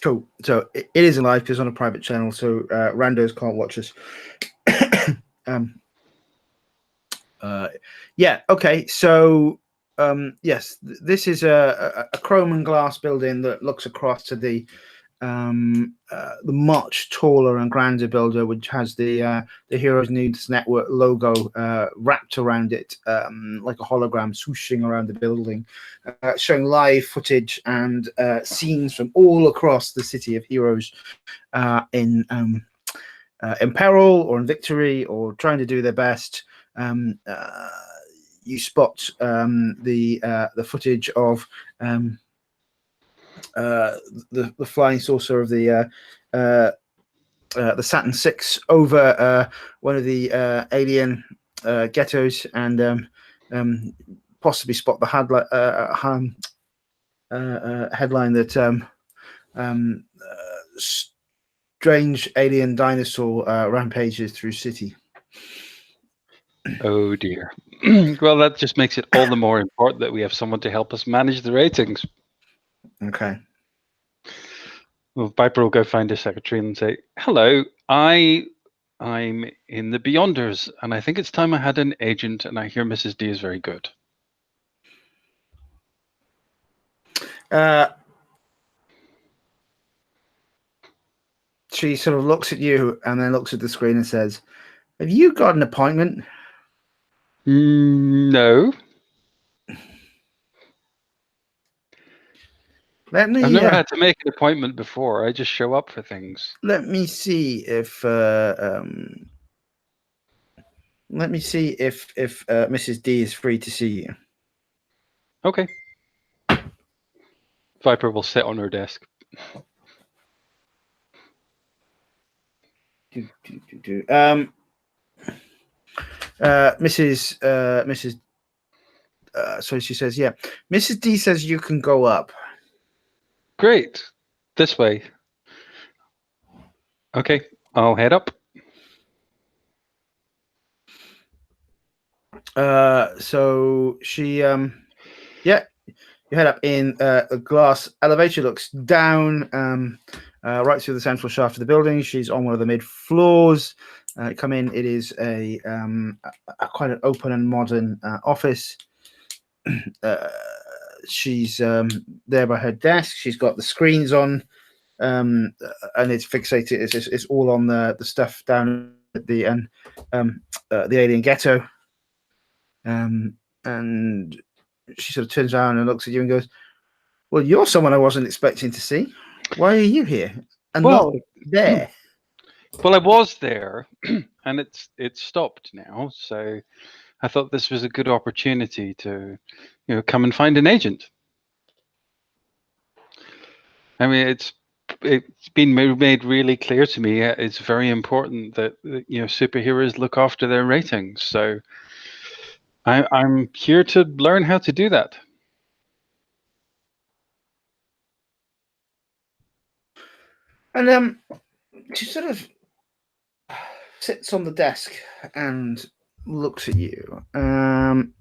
Cool. So it is live because on a private channel, so randos can't watch us. Yeah. Okay. So yes, this is a chrome and glass building that looks across to the much taller and grander builder, which has the Heroes News Network logo wrapped around it, like a hologram swooshing around the building, showing live footage and scenes from all across the city of Heroes in peril or in victory or trying to do their best. You spot the footage of the flying saucer of the Saturn VI over one of the alien ghettos, and possibly spot the headline that strange alien dinosaur rampages through city. Oh dear. Well, that just makes it all the more important that we have someone to help us manage the ratings. Okay. Well, Viper will go find his secretary and say, "Hello, I'm in the Beyonders, and I think it's time I had an agent, and I hear Mrs. D is very good." She sort of looks at you and then looks at the screen and says, "Have you got an appointment?" No. Let me. I've never had to make an appointment before. I just show up for things. Let me see if Mrs. D is free to see you. Okay. Viper will sit on her desk. Mrs. So she says, "Yeah, Mrs. D says you can go up." Great. This way. Okay, I'll head up. So she, yeah, you head up in a glass elevator. Looks down, right through the central shaft of the building. She's on one of the mid floors. Come in. It is a quite an open and modern office. She's there by her desk. She's got the screens on, and it's fixated. It's all on the stuff down at the alien ghetto. And she sort of turns around and looks at you and goes, "Well, you're someone I wasn't expecting to see. Why are you here and not there?" Well, I was there, and it's stopped now. So I thought this was a good opportunity to, come and find an agent. I mean, it's been made really clear to me. It's very important that superheroes look after their ratings. So I'm here to learn how to do that. And she sort of sits on the desk and looks at you. And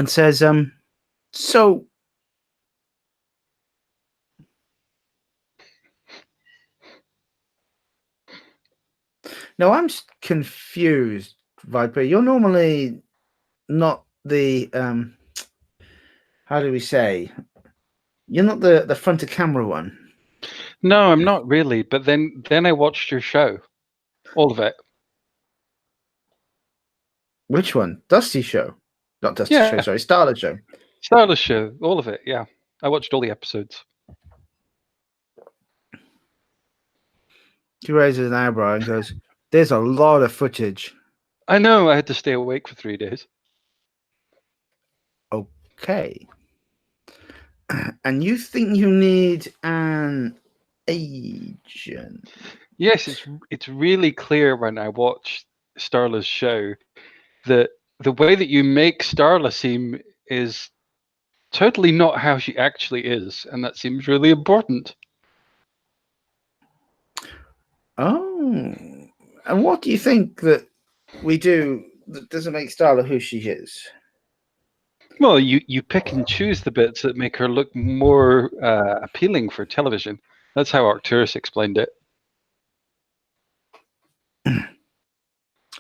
says, "So now I'm confused, Viper. You're normally not the how do we say? You're not the front of camera one." No, I'm not really. But then I watched your show, all of it. Which one? Dusty Show? Not Dusty Show. Sorry, Starless Show. Starless Show, all of it. Yeah, I watched all the episodes. She raises an eyebrow and goes, "There's a lot of footage." I know. I had to stay awake for 3 days. Okay. And you think you need an agent? Yes, it's really clear when I watch Starla's show that the way that you make Starla seem is totally not how she actually is, and that seems really important. Oh. And what do you think that we do that doesn't make Starla who she is? Well, you pick and choose the bits that make her look more appealing for television. That's how Arcturus explained it.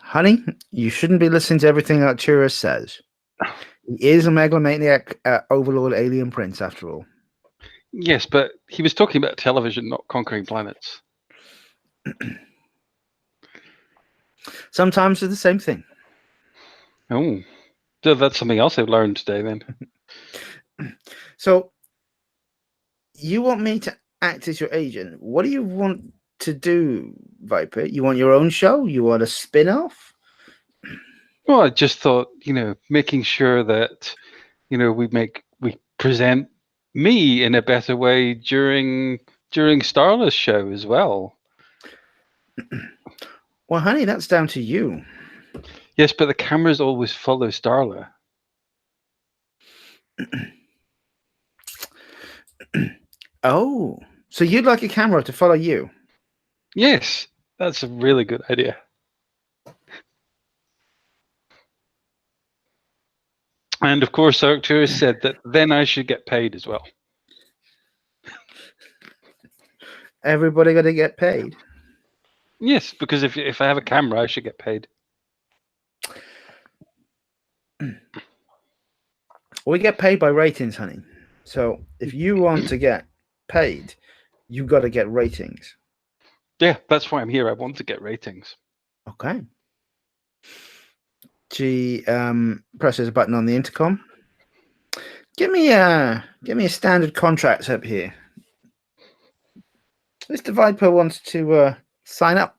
Honey, you shouldn't be listening to everything Arcturus says. He is a megalomaniac overlord alien prince, after all. Yes, but he was talking about television, not conquering planets. Sometimes they're the same thing. Oh, so that's something else I've learned today then. So, you want me to act as your agent? What do you want to do, Viper? You want your own show? You want a spin-off? Well, I just thought, making sure that, we present me in a better way during Starla's show as well. Well, honey, that's down to you. Yes, but the cameras always follow Starla. Oh, so you'd like a camera to follow you? Yes, that's a really good idea. And of course, Arcturus said that then I should get paid as well. Everybody got to get paid. Yes, because if I have a camera, I should get paid. We get paid by ratings, honey. So if you want to get paid, you got to get ratings. Yeah, that's why I'm here. I want to get ratings. Okay. She presses a button on the intercom. Give me a standard contract up here. Mr. Viper wants to sign up.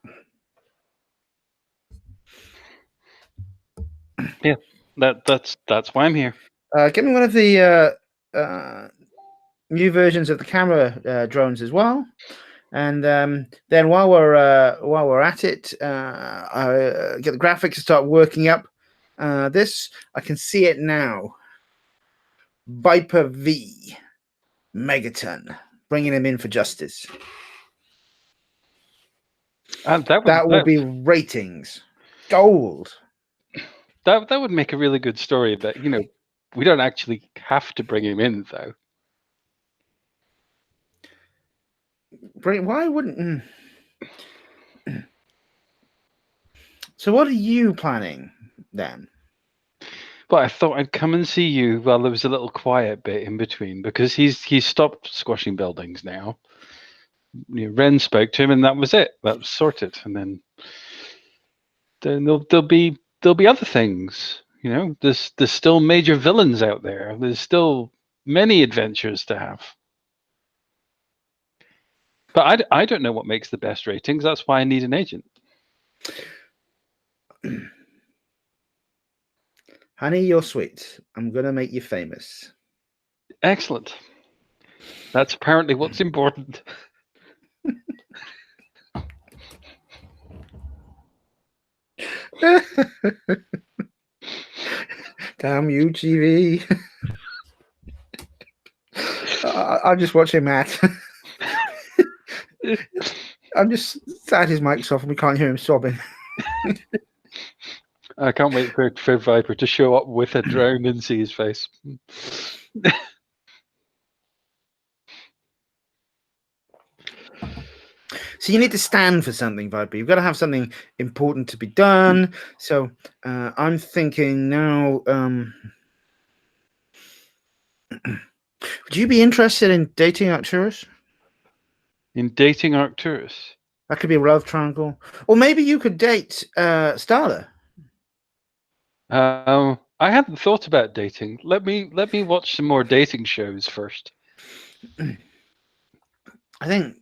Yeah, that's why I'm here. Give me one of the new versions of the camera drones as well. And then while we're at it, I get the graphics to start working up. This I can see it now. Viper V, Megaton, bringing him in for justice. That will be ratings, gold. That would make a really good story. That we don't actually have to bring him in though. Why wouldn't? So what are you planning then? Well, I thought I'd come and see you while there was a little quiet bit in between, because he's stopped squashing buildings now. Ren spoke to him, and that was it. That was sorted. And then there'll be other things. There's still major villains out there. There's still many adventures to have. But I don't know what makes the best ratings. That's why I need an agent. Honey, you're sweet. I'm going to make you famous. Excellent. That's apparently what's important. Damn you, TV. I'm just watching Matt. I'm just sat his mic's off and we can't hear him sobbing. I can't wait for Viper to show up with a drone and see his face. So you need to stand for something, Viper. You've got to have something important to be done. So I'm thinking now, would you be interested in dating Arcturus? In dating Arcturus? That could be a love triangle. Or maybe you could date Starla. I hadn't thought about dating. Let me watch some more dating shows first. I think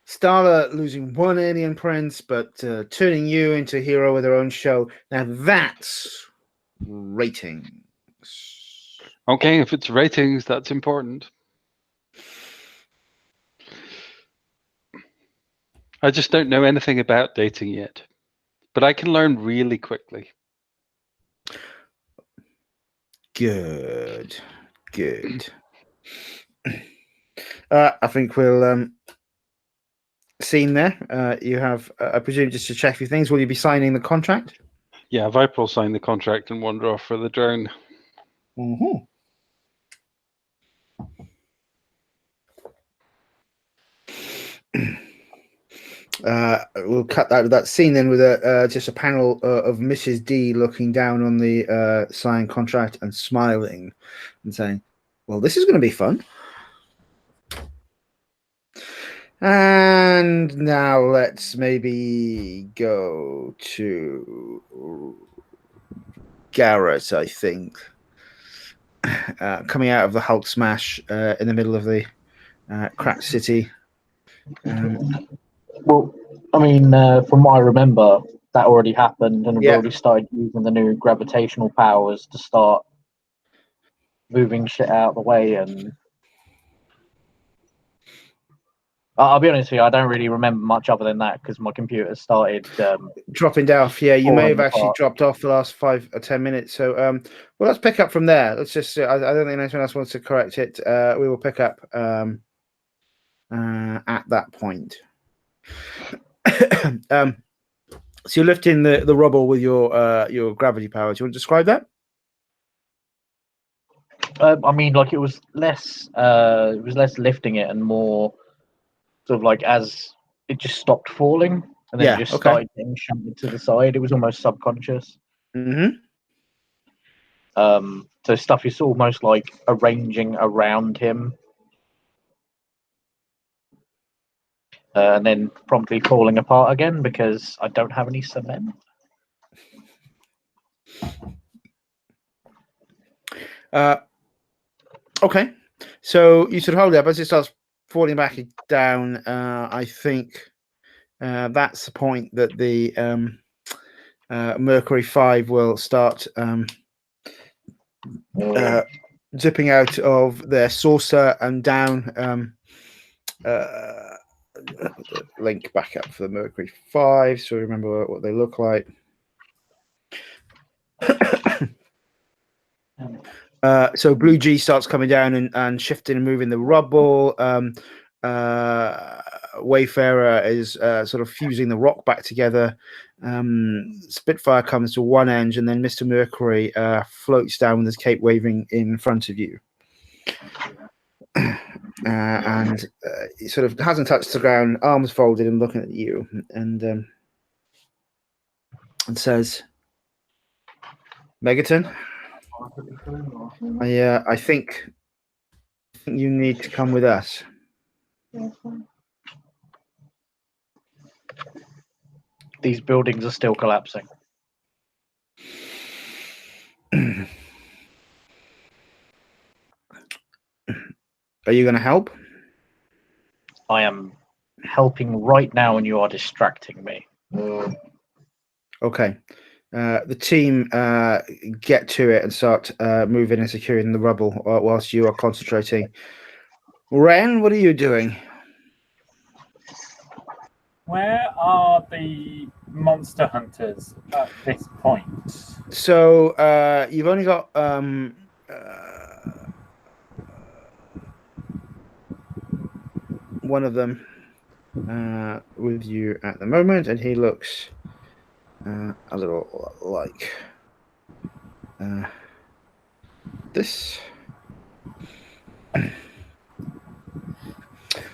Starla losing one alien prince, but turning you into a hero with her own show. Now that's ratings. Okay, if it's ratings, that's important. I just don't know anything about dating yet, but I can learn really quickly. Good. I think we'll scene there. You have, I presume, just to check a few things. Will you be signing the contract? Yeah, Viper will sign the contract and wander off for the drone. Mm-hmm. We'll cut that scene then with just a panel of Mrs. D looking down on the signed contract and smiling and saying, "Well, this is going to be fun." And now let's maybe go to Garrett, I think, coming out of the Hulk smash in the middle of the cracked city. Well, I mean, from what I remember, that already happened, and we've Yeah. already started using the new gravitational powers to start moving shit out of the way. And I'll be honest with you, I don't really remember much other than that because my computer started dropping off. Yeah, you may have falling actually apart. dropped off the last 5 or 10 minutes. So, well, let's pick up from there. Let's just. I don't think anyone else wants to correct it. We will pick up at that point. So you're lifting the rubble with your gravity powers. You want to describe that? I mean, like it was less lifting it and more sort of like as it just stopped falling and then Yeah, it just okay. started getting shunted to the side. It was almost subconscious. Mm-hmm. So stuff is almost like arranging around him, and then promptly falling apart again because I don't have any cement. Okay, so you sort of hold it up as it starts falling back down. I think that's the point that the Mercury 5 will start zipping out of their saucer and down. Link back up for the Mercury 5 so remember what they look like. So Blue G starts coming down and shifting and moving the rubble. Wayfarer is sort of fusing the rock back together. Spitfire comes to one end, and then Mr. Mercury floats down with his cape waving in front of you. And he sort of hasn't touched the ground, arms folded and looking at you, and says, Megaton, I think you need to come with us. These buildings are still collapsing. Are you going to help? I am helping right now and you are distracting me. Okay. The team get to it and start moving and securing the rubble whilst you are concentrating. Ren, what are you doing? Where are the monster hunters at this point? So you've only got one of them with you at the moment, and he looks a little like this.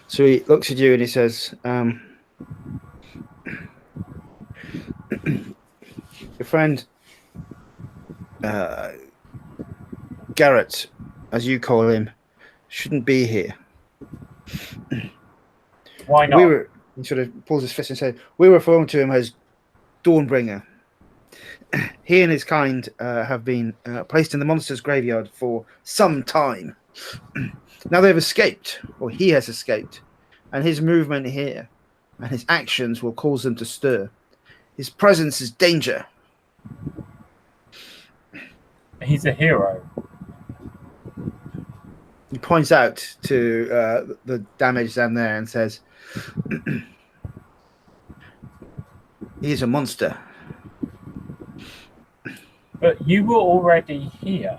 So he looks at you and he says, your friend Garrett, as you call him, shouldn't be here. Why not? He sort of pulls his fist and says, we were referring to him as Dawnbringer. He and his kind have been placed in the monster's graveyard for some time. Now they've escaped, or he has escaped, and his movement here and his actions will cause them to stir. His presence is danger. He's a hero. He points out to the damage down there and says, he's a monster. But you were already here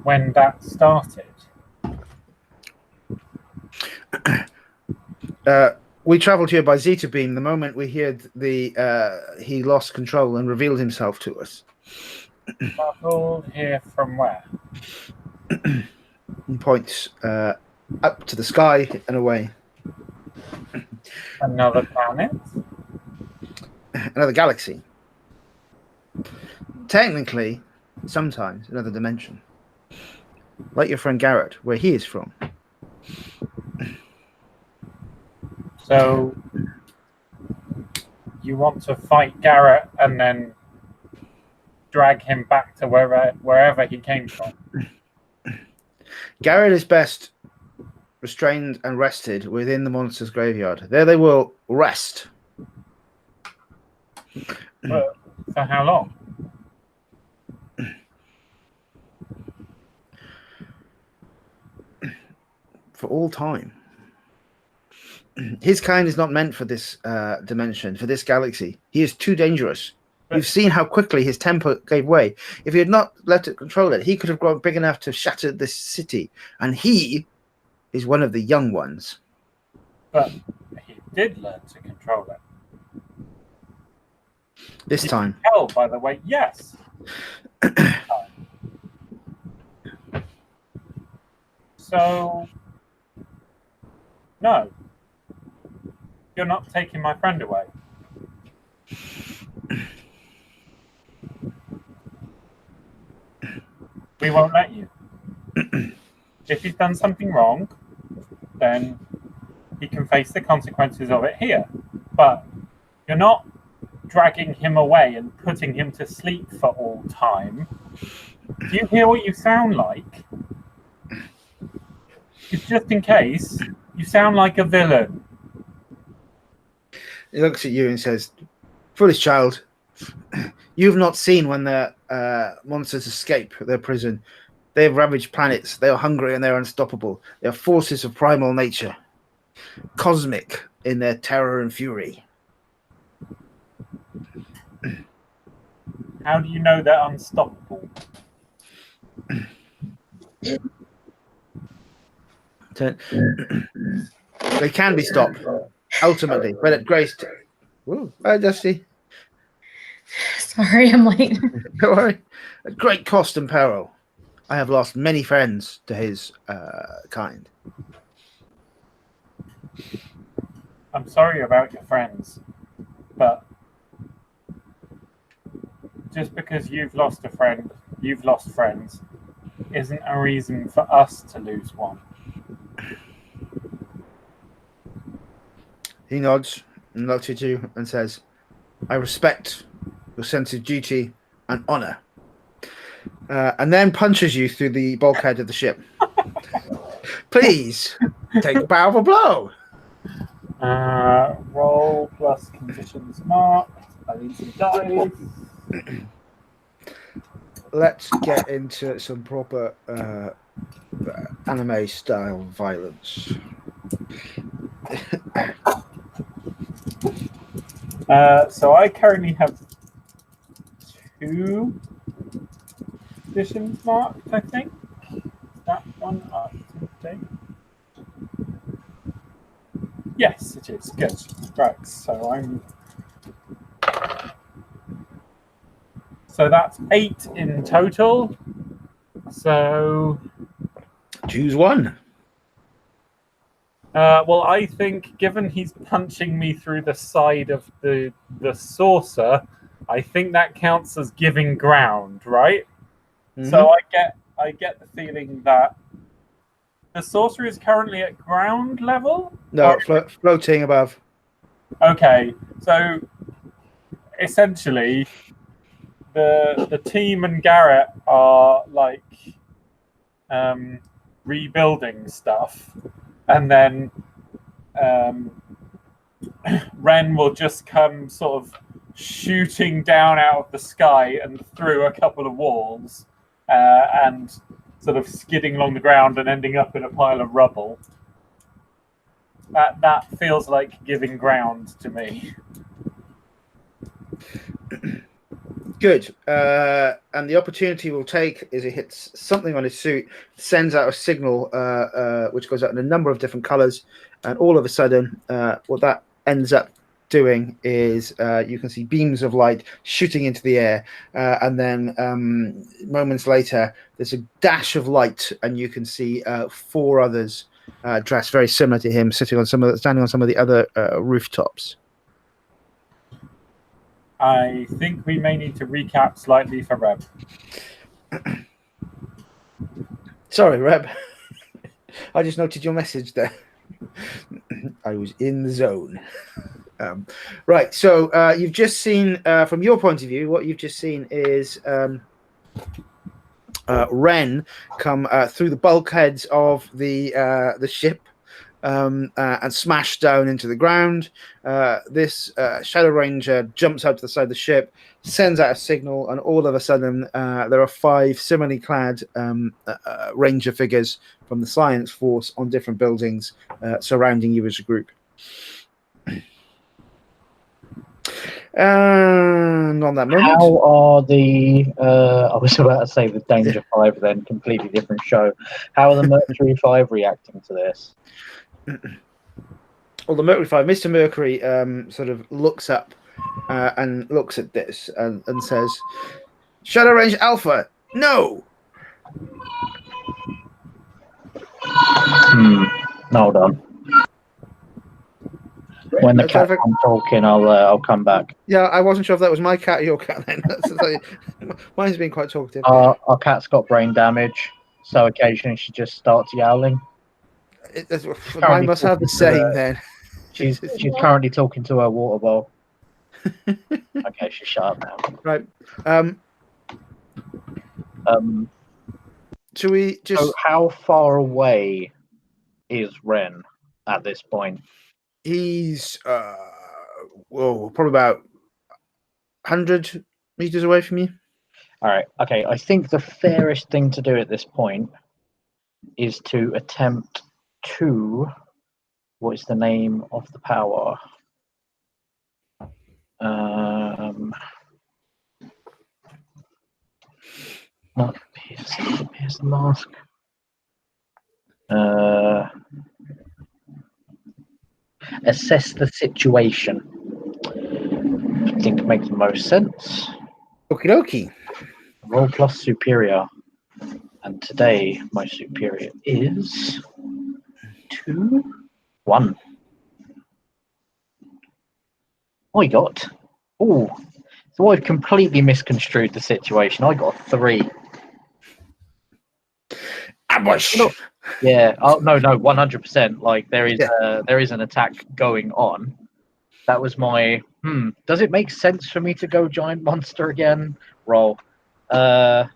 when that started. We travelled here by Zeta Beam the moment we heard he lost control and revealed himself to us. Traveled here from where? He points up to the sky and away. Another planet? Another galaxy. Technically, sometimes another dimension. Like your friend Garrett, where he is from. So you want to fight Garrett and then drag him back to wherever he came from? Garrett is best restrained and rested within the monster's graveyard. There they will rest. But for how long? For all time. His kind is not meant for this dimension, for this galaxy. He is too dangerous. You've seen how quickly his temper gave way. If he had not let it control it, he could have grown big enough to shatter this city. And he is one of the young ones. But he did learn to control it. This You time. can tell by the way, yes. So, no. You're not taking my friend away. We won't let you. If he's done something wrong, then he can face the consequences of it here. But you're not dragging him away and putting him to sleep for all time. Do you hear what you sound like? It's just in case, you sound like a villain. He looks at you and says, "Foolish child, you've not seen when the monsters escape their prison. They have ravaged planets. They are hungry and they are unstoppable. They are forces of primal nature, cosmic in their terror and fury." How do you know they're unstoppable? They can be stopped, ultimately, but at great... Whoa, hi, Dusty. Sorry, I'm late. Don't worry. At great cost and peril. I have lost many friends to his kind. I'm sorry about your friends, but just because you've lost a friend, you've lost friends, isn't a reason for us to lose one. He nods and looks at you and says, "I respect your sense of duty and honor." And then punches you through the bulkhead of the ship. Please take a powerful blow. Roll plus conditions marked. I need some dice. Let's get into some proper anime style violence. So I currently have 2 conditions marked, I think. That one up to date. Yes, it is. Good. Right, so that's 8 in total. So Choose one. well, I think given he's punching me through the side of the saucer, I think that counts as giving ground, right? Mhm. So I get the feeling that the saucer is currently at ground level. No, floating above. Okay, so essentially, the team and Garrett are like rebuilding stuff, and then Ren will just come sort of shooting down out of the sky and through a couple of walls, and sort of skidding along the ground and ending up in a pile of rubble. That feels like giving ground to me. Good. And the opportunity we'll take is it hits something on his suit, sends out a signal which goes out in a number of different colors, and all of a sudden, what that ends up doing is you can see beams of light shooting into the air, and then moments later there's a dash of light, and you can see 4 others dressed very similar to him, standing on some of the other rooftops. I think we may need to recap slightly for Reb. Sorry, Reb. I just noted your message there. I was in the zone. Right, so you've just seen, from your point of view, what you've just seen is Ren come through the bulkheads of the ship and smash down into the ground. This Shadow Ranger jumps out to the side of the ship, sends out a signal, and all of a sudden there are 5 similarly clad Ranger figures from the Science Force on different buildings surrounding you as a group. And on that moment, How are the I was about to say the Danger 5 then, completely different show. How are the Mercury 5 reacting to this? well, the Mercury 5, Mr. Mercury sort of looks up and looks at this and says, Shadow Range Alpha, no! Hold on. When the cat Perfect. I'm talking, I'll come back. Yeah, I wasn't sure if that was my cat or your cat then. Mine's been quite talkative. Our cat's got brain damage, so occasionally she just starts yowling. Mine must have the same then. She's currently talking to her water bowl. Okay, she's shut up now. Right. Should we just... So how far away is Ren at this point? He's probably about 100 meters away from you. All right. Okay. I think the fairest thing to do at this point is to attempt to... What is the name of the power? Not pierce the mask. Assess the situation. I think it makes the most sense. Okie dokie. Roll plus superior. And today my superior is 2, 1. I got... Oh, so I've completely misconstrued the situation. I got a 3. Ambush! Yeah. Oh no, 100%. Like there is an attack going on. That was my. Does it make sense for me to go giant monster again? Roll. I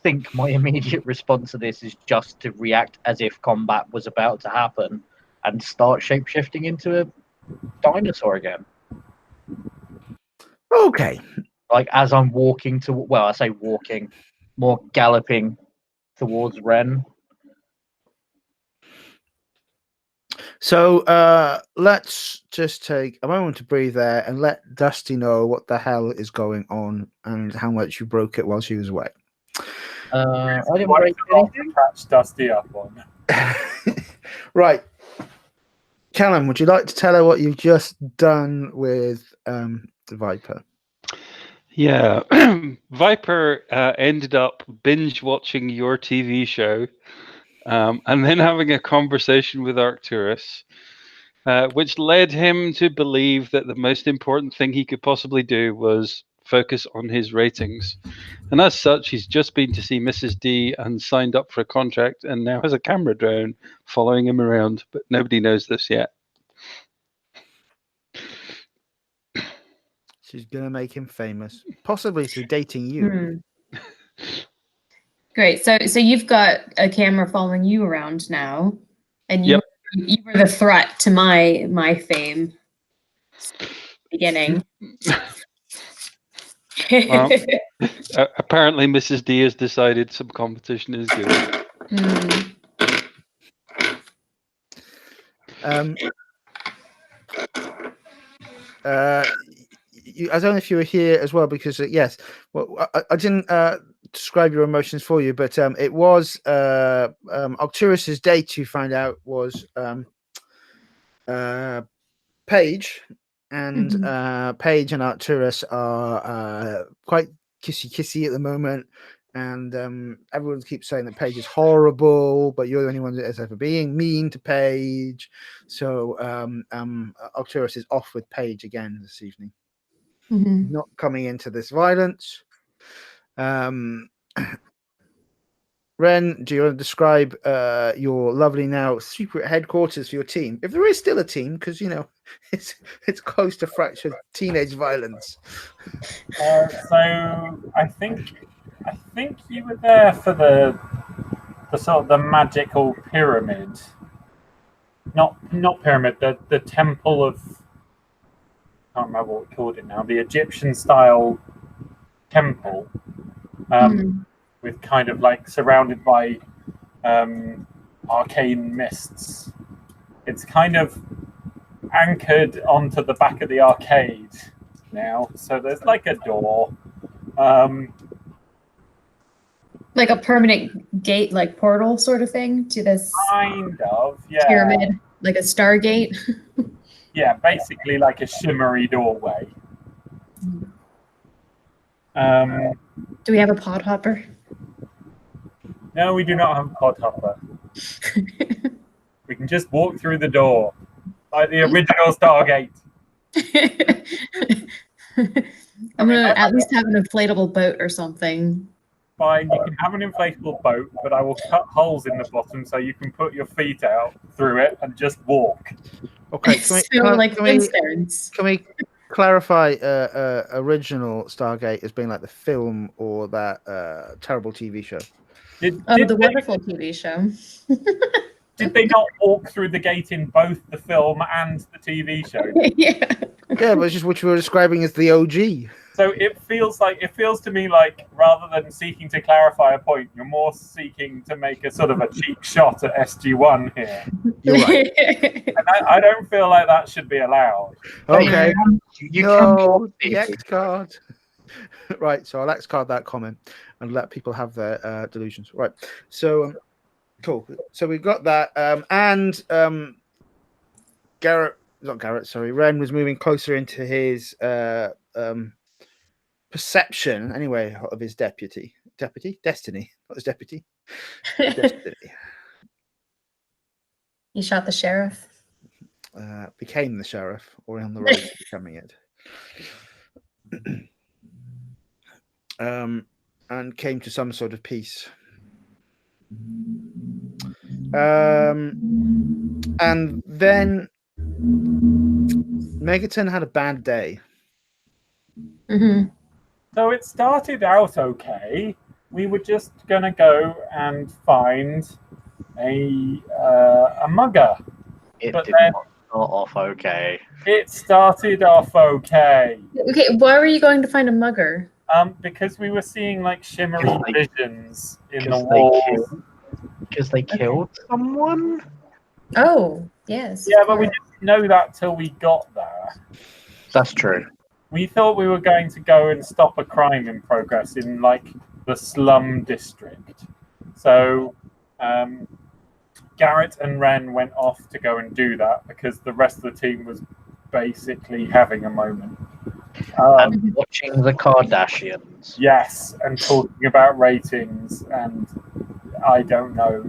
think my immediate response to this is just to react as if combat was about to happen and start shapeshifting into a dinosaur again. Okay. Like as I'm walking to, well, I say walking, more galloping towards Ren. So let's just take a moment to breathe there and let Dusty know what the hell is going on and how much you broke it while she was away. I didn't Quite break a lot anything. to catch Dusty up on. Right. Callum, would you like to tell her what you've just done with the Viper? Yeah, Viper ended up binge watching your TV show and then having a conversation with Arcturus, which led him to believe that the most important thing he could possibly do was focus on his ratings. And as such, he's just been to see Mrs. D and signed up for a contract and now has a camera drone following him around, but nobody knows this yet. She's going to make him famous, possibly through dating you. Great. So you've got a camera following you around now, and you were the threat to my fame. Beginning. Well, apparently Mrs. D has decided some competition is good. I don't know if you were here as well, because yes, well, I didn't describe your emotions for you, but it was Arcturus's day to find out was Paige, and Mhm. Paige and Arcturus are quite kissy at the moment, and everyone keeps saying that Paige is horrible, but you're the only one that is ever being mean to Paige. So Arcturus is off with Paige again this evening, Mhm. not coming into this violence. Ren, do you want to describe your lovely now secret headquarters for your team, if there is still a team, because you know it's close to fractured teenage violence. So I think you were there for the sort of the magical pyramid, not pyramid, the temple of, I can't remember what we called it now, the Egyptian style temple, Mhm. with kind of like surrounded by arcane mists. It's kind of anchored onto the back of the arcade now, so there's like a door. Like a permanent gate, like portal sort of thing to this Kind of, yeah. pyramid, like a stargate. Yeah, basically like a shimmery doorway. Do we have a pod hopper? No, we do not have a pod hopper. We can just walk through the door, like the original Stargate. I'm gonna at least have an inflatable boat or something. Fine, you can have an inflatable boat, but I will cut holes in the bottom so you can put your feet out through it and just walk. Okay, So like Flintstones. can we clarify original Stargate as being like the film or that terrible TV show? Did The wonderful TV show. Did they not walk through the gate in both the film and the TV show? Yeah. Yeah, but it's just what you were describing as the OG. So it feels to me like rather than seeking to clarify a point, you're more seeking to make a sort of a cheap shot at SG-1 here. You're right. And I don't feel like that should be allowed. Okay. You No, can the X card. Right, so I'll X card that comment and let people have their delusions. Right, so cool. So we've got that, and Ren was moving closer into his perception, anyway, of his destiny, not his deputy. Destiny. He shot the sheriff. Became the sheriff, or on the road to becoming it. And came to some sort of peace. And then Megaton had a bad day. Mm-hmm. So it started out okay. We were just gonna go and find a mugger. It But did then- not start off okay. It started off okay. Okay, why were you going to find a mugger? Because we were seeing like shimmery Because they- visions in the because they walls. Because they killed someone? Oh, yes. Yeah, but we didn't know that till we got there. That's true. We thought we were going to go and stop a crime in progress in like the slum district. So Garrett and Ren went off to go and do that because the rest of the team was basically having a moment. And watching the Kardashians. Yes, and talking about ratings, and I don't know.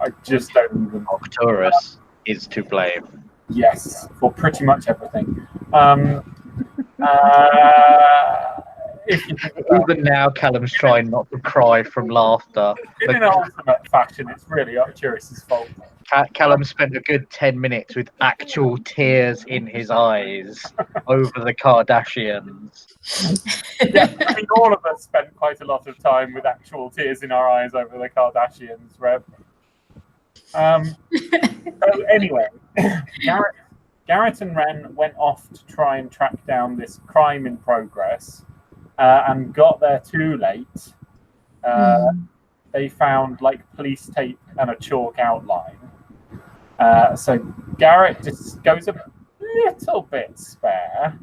I just don't even. Arcturus is to blame. Yes, for pretty much everything. If you think about Even now, Callum's trying not to cry from laughter. in an ultimate fashion, it's really Arcturus' fault. Callum spent a good 10 minutes with actual tears in his eyes over the Kardashians. Yeah, I mean, all of us spent quite a lot of time with actual tears in our eyes over the Kardashians, Rev. So anyway, Garrett and Ren went off to try and track down this crime in progress, and got there too late. They found like police tape and a chalk outline. So Garrett just goes a little bit spare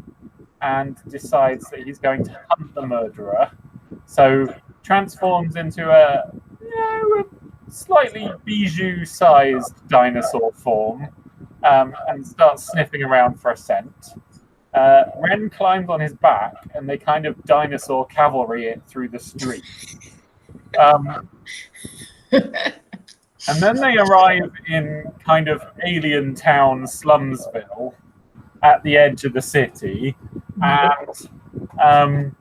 and decides that he's going to hunt the murderer. So transforms into a slightly bijou-sized dinosaur form and starts sniffing around for a scent. Ren climbs on his back, and they kind of dinosaur cavalry it through the street. And then they arrive in kind of alien town Slumsville at the edge of the city. And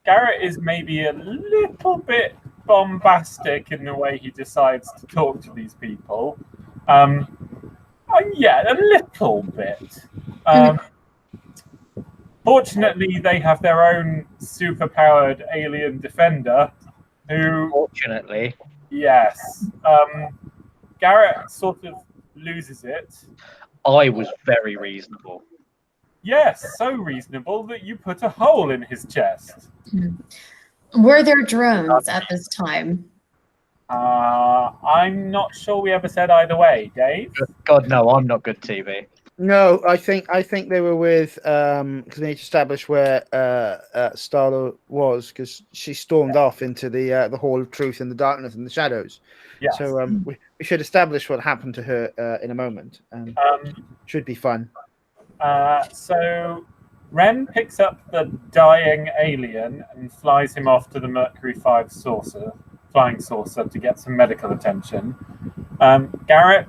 Garrett is maybe a little bit bombastic in the way he decides to talk to these people. Yeah, a little bit. Fortunately, they have their own superpowered alien defender who... Fortunately. Yes. Garrett sort of loses it. I was very reasonable. Yes, so reasonable that you put a hole in his chest. Were there drones at this time? I'm not sure we ever said either way, Dave. God, no, I'm not good TV. No, I think they were with because they need to establish where Starla was, because she stormed off into the Hall of Truth in the darkness and the shadows. Yes. So we should establish what happened to her in a moment. Should be fun. So Ren picks up the dying alien and flies him off to the Mercury 5 flying saucer to get some medical attention. Garrett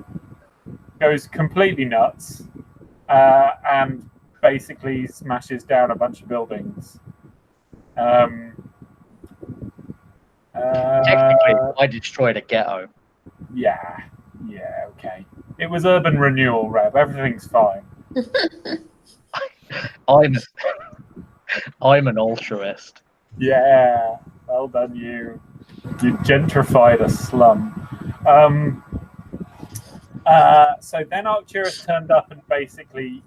goes completely nuts and basically smashes down a bunch of buildings. Technically, I destroyed a ghetto. Yeah, okay. It was urban renewal, Reb. Everything's fine. I'm an altruist. Yeah, well done, you. You gentrified a slum. So then Arcturus turned up and basically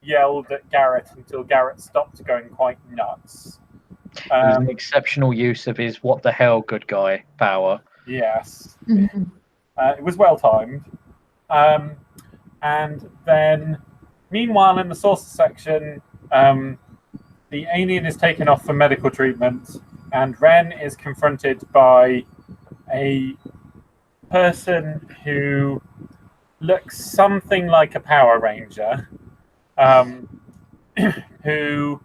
yelled at Garrett until Garrett stopped going quite nuts. It was an exceptional use of his "what the hell" good guy power. Yes. It was well timed. And then, meanwhile, in the saucer section, the alien is taken off for medical treatment, and Ren is confronted by a person who looks something like a Power Ranger, who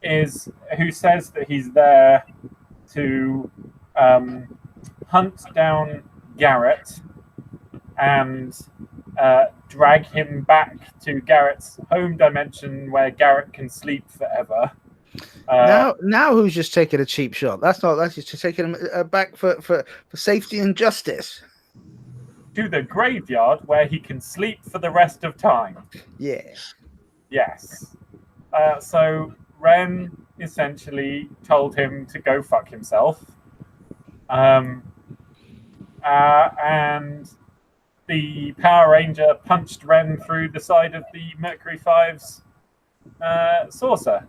says that he's there to hunt down Garrett and drag him back to Garrett's home dimension where Garrett can sleep forever. Now who's just taking a cheap shot? That's just taking him back for safety and justice. To the graveyard where he can sleep for the rest of time. Yeah. Yes. So Ren essentially told him to go fuck himself. And the Power Ranger punched Ren through the side of the Mercury 5's saucer.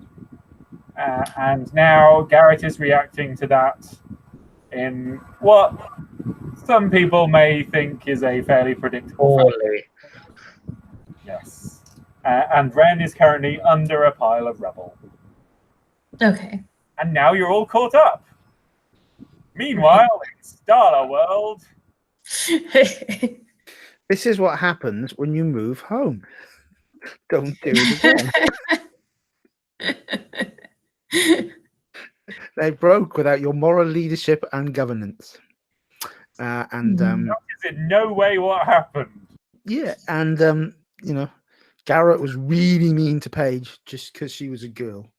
And now Garrett is reacting to that in what some people may think is a fairly predictable Poorly. Yes. And Ren is currently under a pile of rubble. Okay. And now you're all caught up. Meanwhile, in Starla World... This is what happens when you move home. Don't do it again. They broke without your moral leadership and governance. That is in no way what happened. Yeah, and Garrett was really mean to Paige just because she was a girl.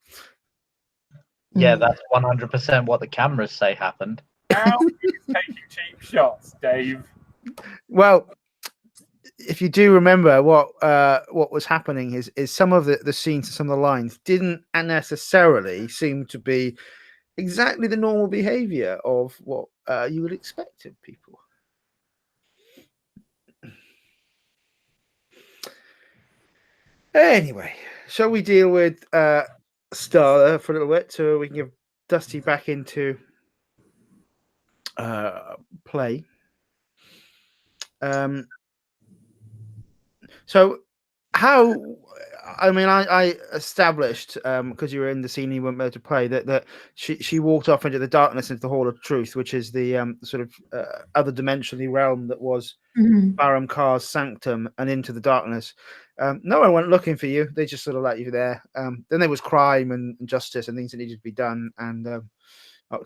Yeah, that's 100% what the cameras say happened. Now he's taking cheap shots, Dave. Well, if you do remember what was happening is some of the scenes and some of the lines didn't necessarily seem to be exactly the normal behavior of what you would expect of people. Anyway, shall we deal with Starla for a little bit so we can give Dusty back into play? So how? I mean, I established because you were in the scene you weren't able to play that she walked off into the darkness into the Hall of Truth, which is the sort of other dimensional realm that was Mhm. Baram Kar's sanctum, and into the darkness. No one went looking for you; they just sort of let you there. Then there was crime and justice and things that needed to be done, and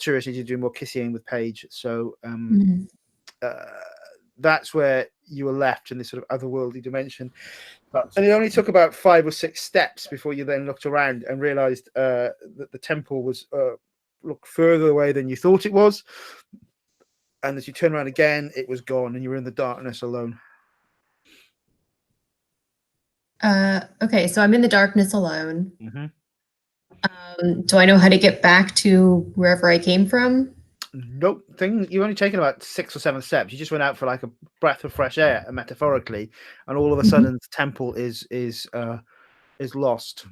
Tyrus needed to do more kissing with Paige. So Mhm. that's where you were left in this sort of otherworldly dimension. And it only took about 5 or 6 steps before you then looked around and realized that the temple was looked further away than you thought it was. And as you turn around again, it was gone, and you were in the darkness alone. Okay, so I'm in the darkness alone. Mm-hmm. Do I know how to get back to wherever I came from? Nope. You've only taken about 6 or 7 steps. You just went out for like a breath of fresh air, metaphorically, and all of a sudden the temple is lost.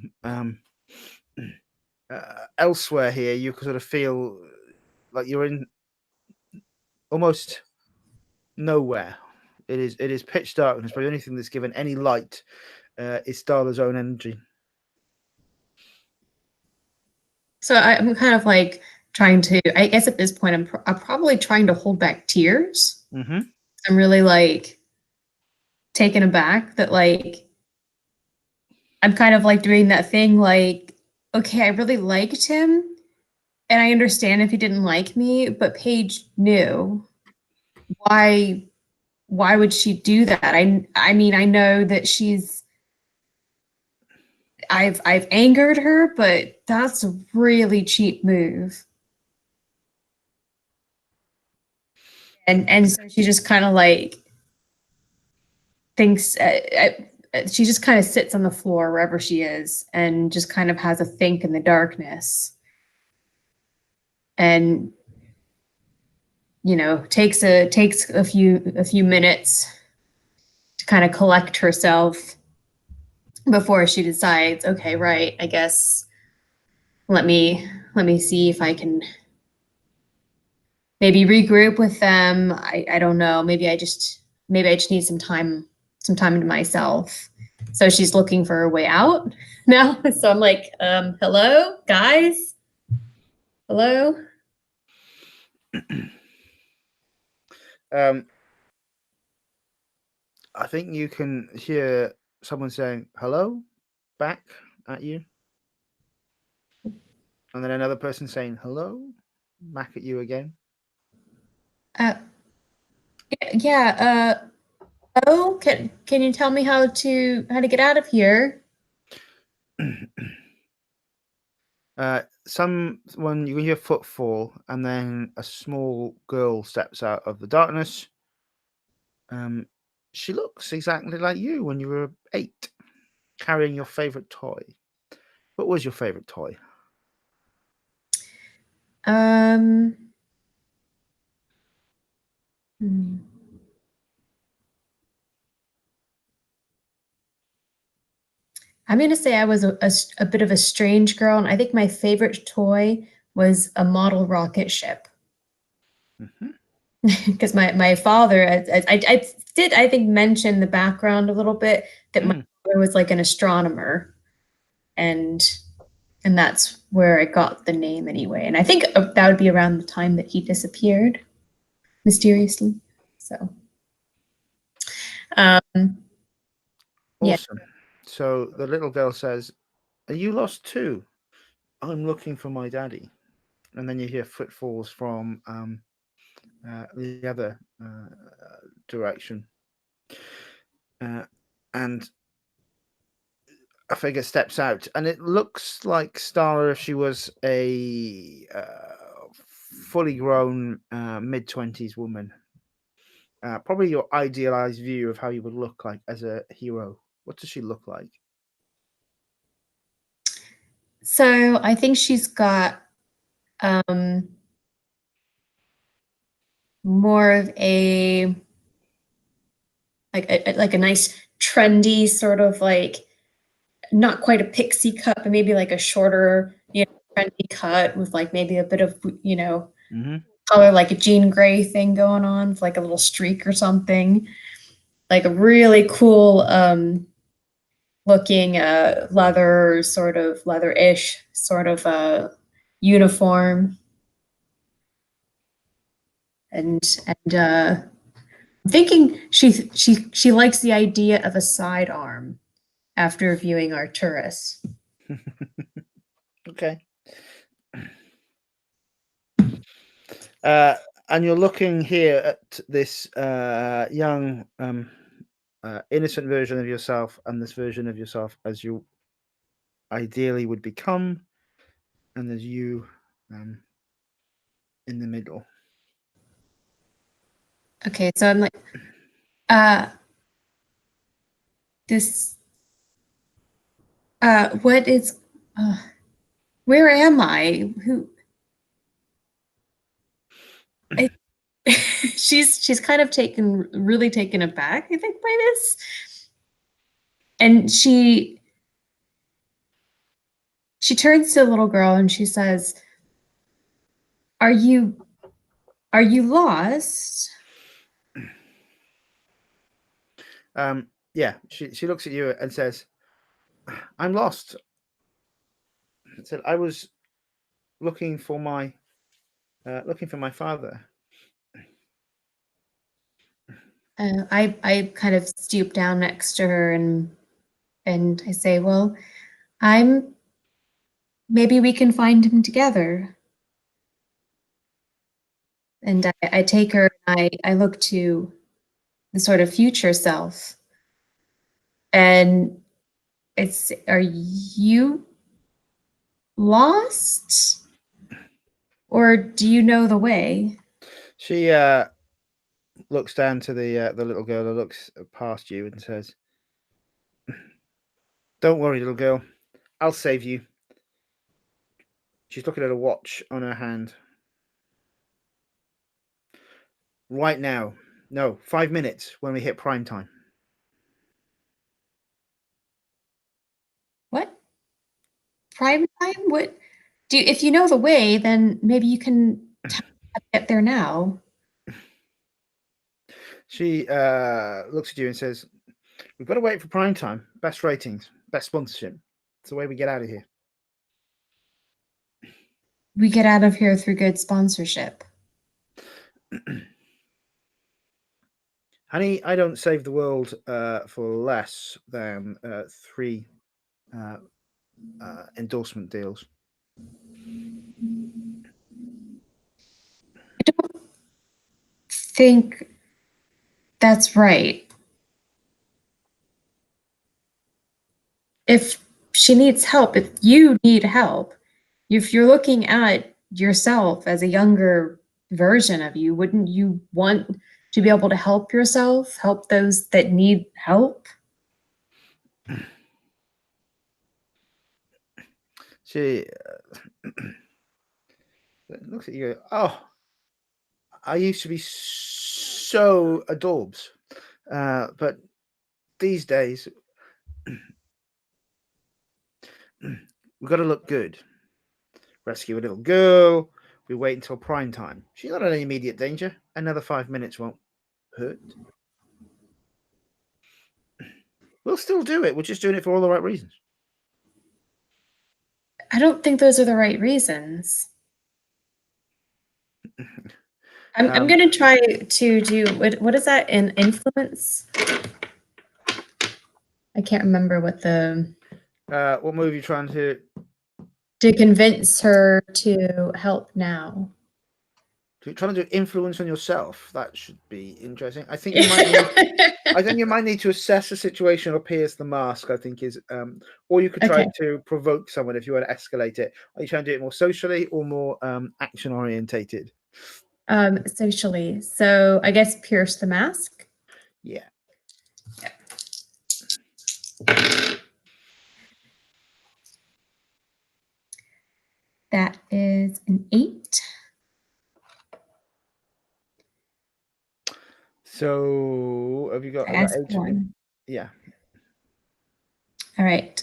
Elsewhere here, you sort of feel like you're in almost nowhere. It is pitch darkness, but the only thing that's given any light is Starla's own energy. So I'm kind of like trying to, I guess at this point, I'm probably trying to hold back tears. Mm-hmm. I'm really like taken aback that like, I'm kind of like doing that thing like, okay, I really liked him and I understand if he didn't like me, but Paige knew. Why would she do that? I mean, I know that I've angered her, but that's a really cheap move. And so she just kind of like thinks she just kind of sits on the floor wherever she is and just kind of has a think in the darkness. And you know, takes a few minutes to kind of collect herself before she decides, okay, right, I guess let me see if I can maybe regroup with them. I don't know. Maybe I just need some time to myself. So she's looking for a way out now. So I'm like, hello, guys? Hello? I think you can hear someone saying hello back at you. And then another person saying hello back at you again. Oh, can you tell me how to get out of here? Someone, you can hear footfall, and then a small girl steps out of the darkness. She looks exactly like you when you were 8, carrying your favorite toy. What was your favorite toy? Hmm. I'm going to say I was a bit of a strange girl, and I think my favorite toy was a model rocket ship. Because my father, I did, I think, mention the background a little bit, that my father was like an astronomer, and that's where I got the name anyway. And I think that would be around the time that he disappeared mysteriously. So, Awesome. yeah. So the little girl says, "Are you lost too? I'm looking for my daddy." And then you hear footfalls from the other direction. And a figure steps out, and it looks like Starla if she was a fully grown mid-20s woman. Probably your idealized view of how you would look like as a hero. What does she look like? So I think she's got more of a like a nice trendy sort of like, not quite a pixie cut, but maybe like a shorter, trendy cut with like maybe a bit of, color, like a Jean Grey thing going on, with like a little streak or something. Like a really cool looking leather, sort of leather-ish sort of uniform. And I'm thinking she likes the idea of a sidearm after viewing Arcturus. Okay. And you're looking here at this young, innocent version of yourself, and this version of yourself as you ideally would become, and there's you in the middle. Okay, so I'm like, this, what is, where am I? Who? She's kind of really taken aback, I think, by this, and she turns to the little girl and she says, "Are you lost?" Yeah, she looks at you and says, "I'm lost." I said, "I was looking for my father." I kind of stoop down next to her and I say, "Well, maybe we can find him together." And I take her and I look to the sort of future self, and it's, "Are you lost? Or do you know the way?" She looks down to the little girl who looks past you and says, "Don't worry, little girl. I'll save you." She's looking at a watch on her hand. "Right now. No, 5 minutes when we hit prime time." What? Prime time? What? If you know the way, then maybe you can get there now. She looks at you and says, "We've got to wait for prime time. Best ratings, best sponsorship. It's the way we get out of here." We get out of here through good sponsorship. Honey, I don't save the world for less than 3 endorsement deals. I don't think that's right. If she needs help, if you need help, if you're looking at yourself as a younger version of you, wouldn't you want to be able to help yourself, help those that need help? She looks at you. "Oh, I used to be so adorbs, but these days we've got to look good. Rescue a little girl. We wait until prime time. She's not in any immediate danger. Another 5 minutes won't hurt. We'll still do it. We're just doing it for all the right reasons." I don't think those are the right reasons. I'm going to try to do, what is that, in influence? I can't remember what What move are you trying to? to convince her to help now. Trying to do influence on yourself. That should be interesting. I think you might need, I think you might need to assess the situation or pierce the mask. I think is, or you could try Okay. to provoke someone if you want to escalate it. Are you trying to do it more socially or more action orientated? Socially. So I guess pierce the mask. Yeah. That is an 8. So have you got I that asked 8? 1. Yeah. All right.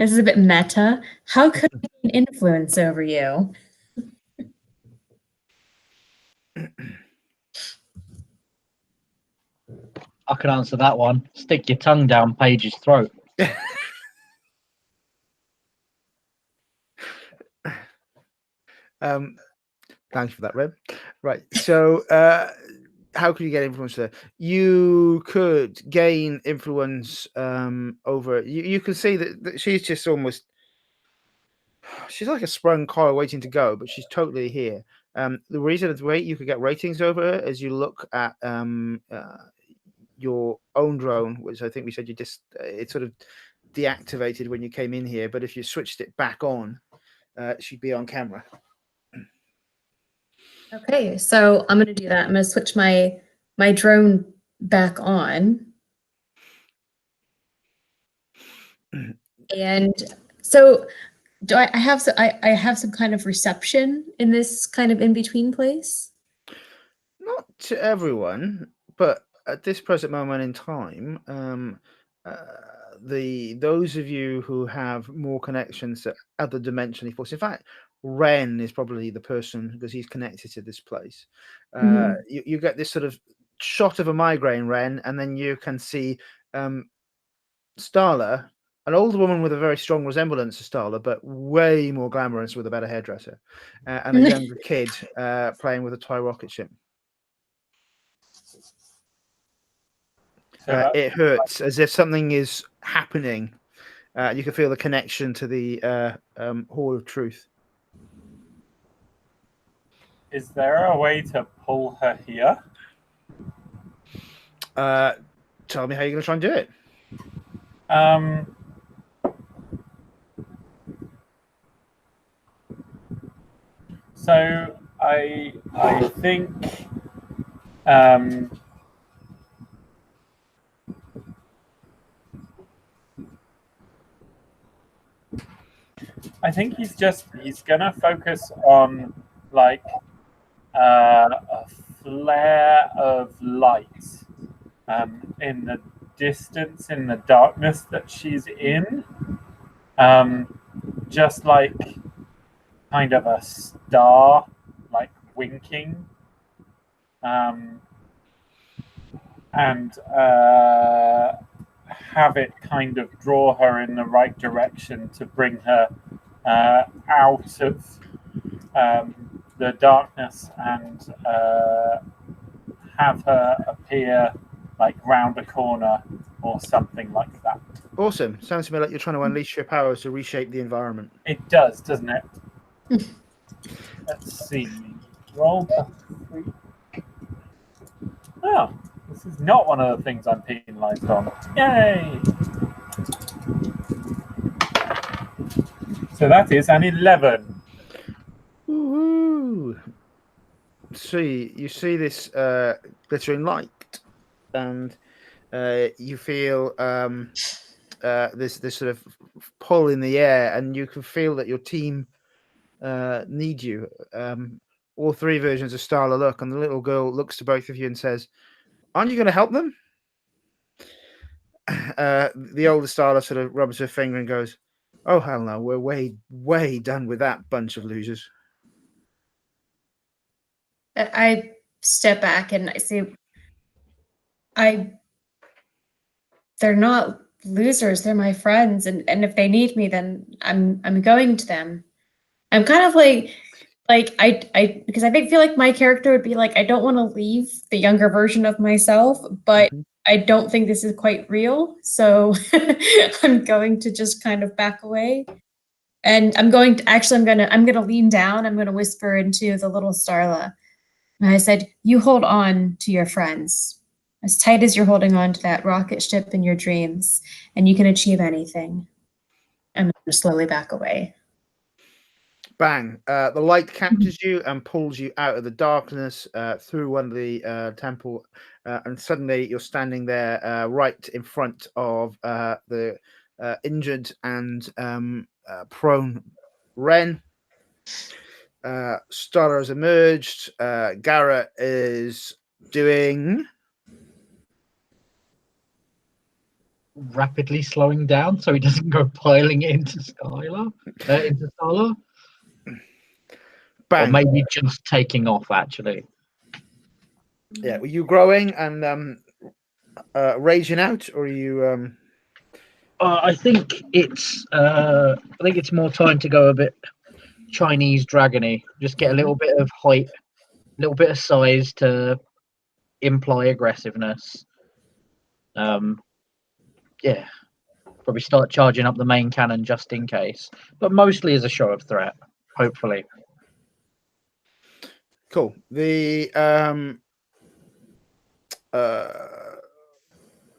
This is a bit meta. How could I gain influence over you? I can answer that one. Stick your tongue down Paige's throat. Thanks for that, Reb. Right. So, how can you get influence there? You could gain influence over. You can see that she's just almost. She's like a sprung coil waiting to go, but she's totally here. The reason the way you could get ratings over her is you look at your own drone, which I think we said you just it sort of deactivated when you came in here, but if you switched it back on, she'd be on camera. Okay, so I'm gonna do that. I'm gonna switch my drone back on. And so do I have I have some kind of reception in this kind of in between place? Not to everyone, but at this present moment in time, those of you who have more connections to other dimensionally forces. In fact, Ren is probably the person because he's connected to this place. You get this sort of shot of a migraine, Ren, and then you can see Starla, an older woman with a very strong resemblance to Starla, but way more glamorous with a better hairdresser, and a younger kid playing with a toy rocket ship. It hurts as if something is happening. You can feel the connection to the Hall of Truth. Is there a way to pull her here? Tell me how you're going to try and do it. So I think I think he's gonna focus on like a flare of light in the distance, in the darkness that she's in, just like kind of a star, like winking, and have it kind of draw her in the right direction to bring her out of the darkness and have her appear like round a corner or something like that. Awesome. Sounds to me like you're trying to unleash your powers to reshape the environment. It does, doesn't it? Let's see. Roll +3. Oh, this is not one of the things I'm penalized on. Yay! So that is an 11. Woohoo! See, you see this glittering light, and you feel this sort of pull in the air, and you can feel that your team need you. All three versions of Starla look, and the little girl looks to both of you and says, "Aren't you going to help them?" The older Starla sort of rubs her finger and goes, "Oh hell no, we're way done with that bunch of losers." I step back and I say, they're not losers, they're my friends, and if they need me, then I'm going to them. I'm kind of like I because I feel like my character would be like, I don't want to leave the younger version of myself, but I don't think this is quite real, so I'm going to just kind of back away. And I'm gonna lean down, I'm gonna whisper into the little Starla. And I said, you hold on to your friends as tight as you're holding on to that rocket ship in your dreams, and you can achieve anything. I'm going to slowly back away. Bang. The light captures you and pulls you out of the darkness through one of the temple, and suddenly you're standing there right in front of the injured and prone Ren. Starla has emerged. Garrett is doing rapidly slowing down so he doesn't go piling it into Skylar, into Starla, or Bang. maybe just taking off actually. Yeah, were you growing and raging out, or are you? I think it's more time to go a bit Chinese dragony. Just get a little bit of height, a little bit of size to imply aggressiveness. Yeah, probably start charging up the main cannon just in case, but mostly as a show of threat. Hopefully, Cool. The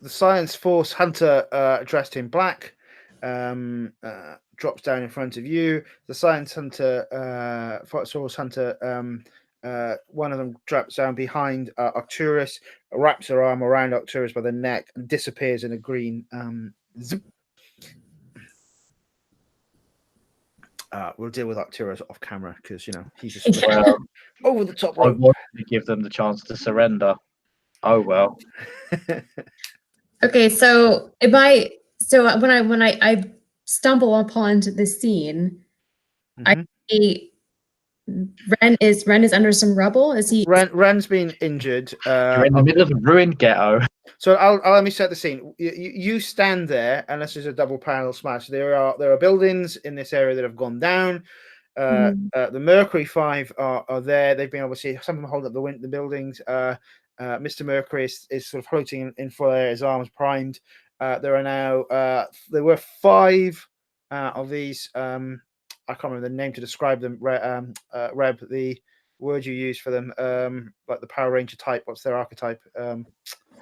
Science Force Hunter, dressed in black, drops down in front of you. The Science Hunter, Force Hunter, one of them drops down behind Arcturus, wraps her arm around Arcturus by the neck, and disappears in a green zip. We'll deal with Arcturus off camera because he's just over the top I rope. wanted to give them the chance to surrender. Oh well. Okay, so when I stumble upon the scene, I see Ren is under some rubble. Is he? Ren's been injured. You're in the middle of a ruined ghetto. So I'll let me set the scene. You stand there, and this is a double parallel smash. There are buildings in this area that have gone down. The Mercury 5 are there. They've been obviously some of them holding up the buildings. Mr. Mercury is sort of floating in full air, his arms primed. There are now there were 5 of these. I can't remember the name to describe them. Reb, the word you use for them, like the Power Ranger type. What's their archetype?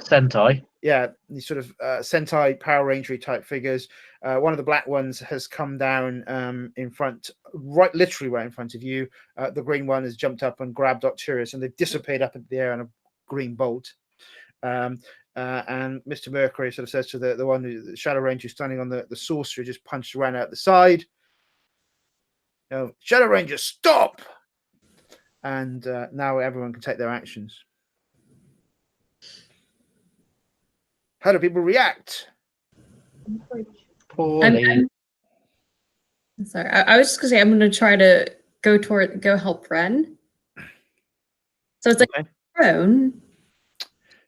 Sentai. Yeah, these sort of Sentai Power Ranger type figures. One of the black ones has come down in front, literally right in front of you. The green one has jumped up and grabbed Arcturus, and they've disappeared up into the air on a green bolt. And Mr. Mercury sort of says to the one, the Shadow Ranger standing on the sorcerer, just punched Ren out the side. Shadow Ranger, stop! And now everyone can take their actions. How do people react? Poorly. I'm sorry. I was just gonna say I'm gonna try to go help Ren. So it's like prone.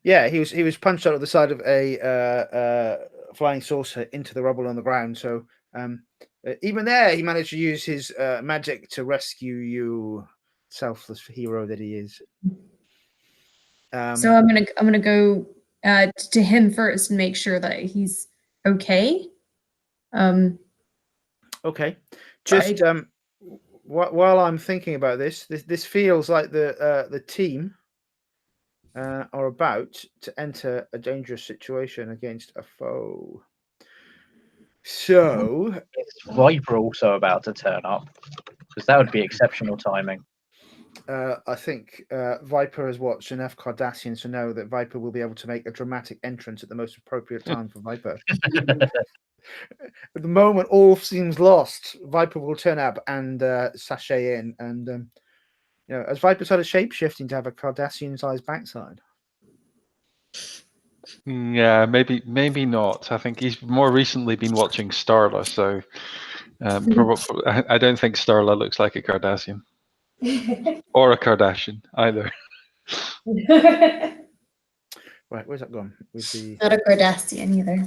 Yeah, he was punched out of the side of a flying saucer into the rubble on the ground. So even there, he managed to use his magic to rescue you, selfless hero that he is. So I'm gonna go to him first and make sure that he's okay. Okay, just while I'm thinking about this feels like the team are about to enter a dangerous situation against a foe. So is Viper also about to turn up? Because that would be exceptional timing. I think Viper has watched enough Cardassians to know that Viper will be able to make a dramatic entrance at the most appropriate time for Viper. At the moment all seems lost, Viper will turn up and sashay in, and as Viper started shape-shifting to have a Cardassian-sized backside. Yeah, maybe not. I think he's more recently been watching Starla, so probably I don't think Starla looks like a Cardassian. Or a Kardashian, either. Right, where's that gone? Not a Cardassian either.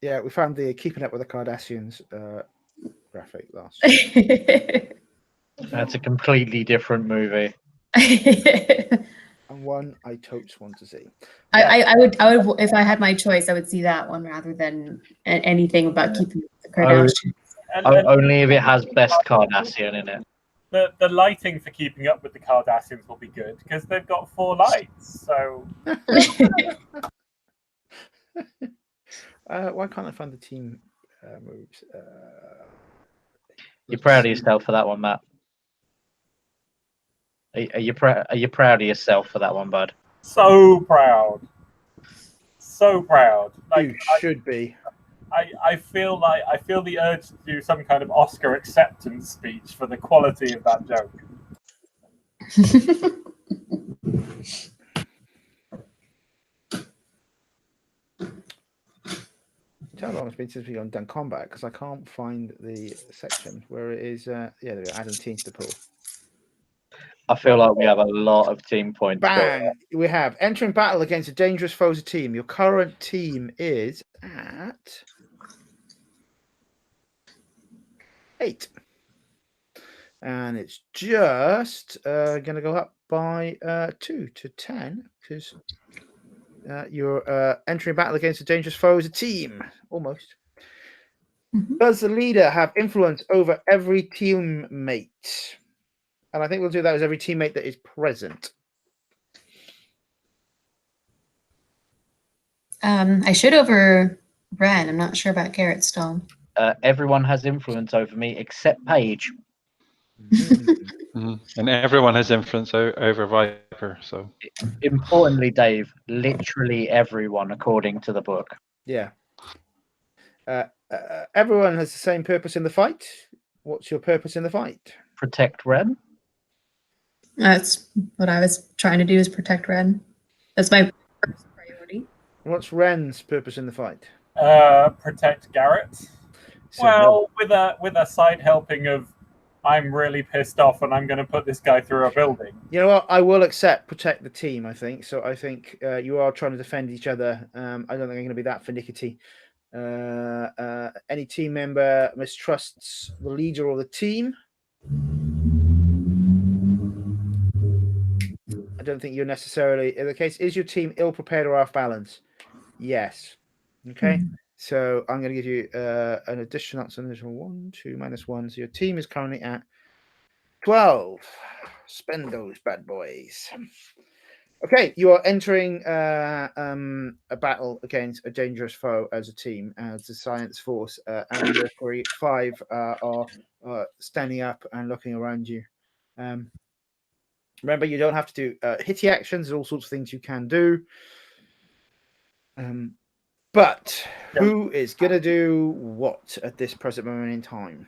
Yeah, we found the Keeping Up with the Cardassians graphic last. That's a completely different movie. And one I totes want to see. I would if I had my choice, I would see that one rather than anything about Keeping Up with the Kardashians. Only if it has best Cardassian in it. The lighting for Keeping Up with the Cardassians will be good because they've got 4 lights. So why can't I find the team moves? You're proud of yourself for that one, Matt. Are you proud of yourself for that one, bud? so proud, so proud. You should be. I feel the urge to do some kind of Oscar acceptance speech for the quality of that joke. been since we've done combat because I can't find the section where it is. Yeah, there we go, adding teams to the pool. I feel like we have a lot of team points. Bang! We have entering battle against a dangerous foe's team. Your current team is at 8. And it's just going to go up by 2 to 10 because you're entering battle against a dangerous foe as a team. Almost. Does the leader have influence over every teammate? And I think we'll do that as every teammate that is present. I should over Ren. I'm not sure about Garrett still. Everyone has influence over me except Paige. And everyone has influence over Viper. So Importantly, Dave, literally everyone according to the book. Yeah. Everyone has the same purpose in the fight. What's your purpose in the fight? Protect Ren. That's what I was trying to do, is protect Ren. That's my first priority. What's Ren's purpose in the fight? Protect Garrett. So Well, with a side helping of, I'm really pissed off and I'm going to put this guy through a building. you know what? I will accept protect the team. I think so. I think you are trying to defend each other. I don't think I'm going to be that finicky. Any team member mistrusts the leader or the team. I don't think you're necessarily in the case. Is your team ill prepared or off balance? Yes. Okay. So I'm going to give you an additional. So there's 1, 2, -1. So your team is currently at 12. Spend those bad boys. Okay, you are entering a battle against a dangerous foe as a team, as a science force, and your 5 are standing up and looking around you. Remember, you don't have to do hitty actions. There's all sorts of things you can do. But who is going to do what at this present moment in time?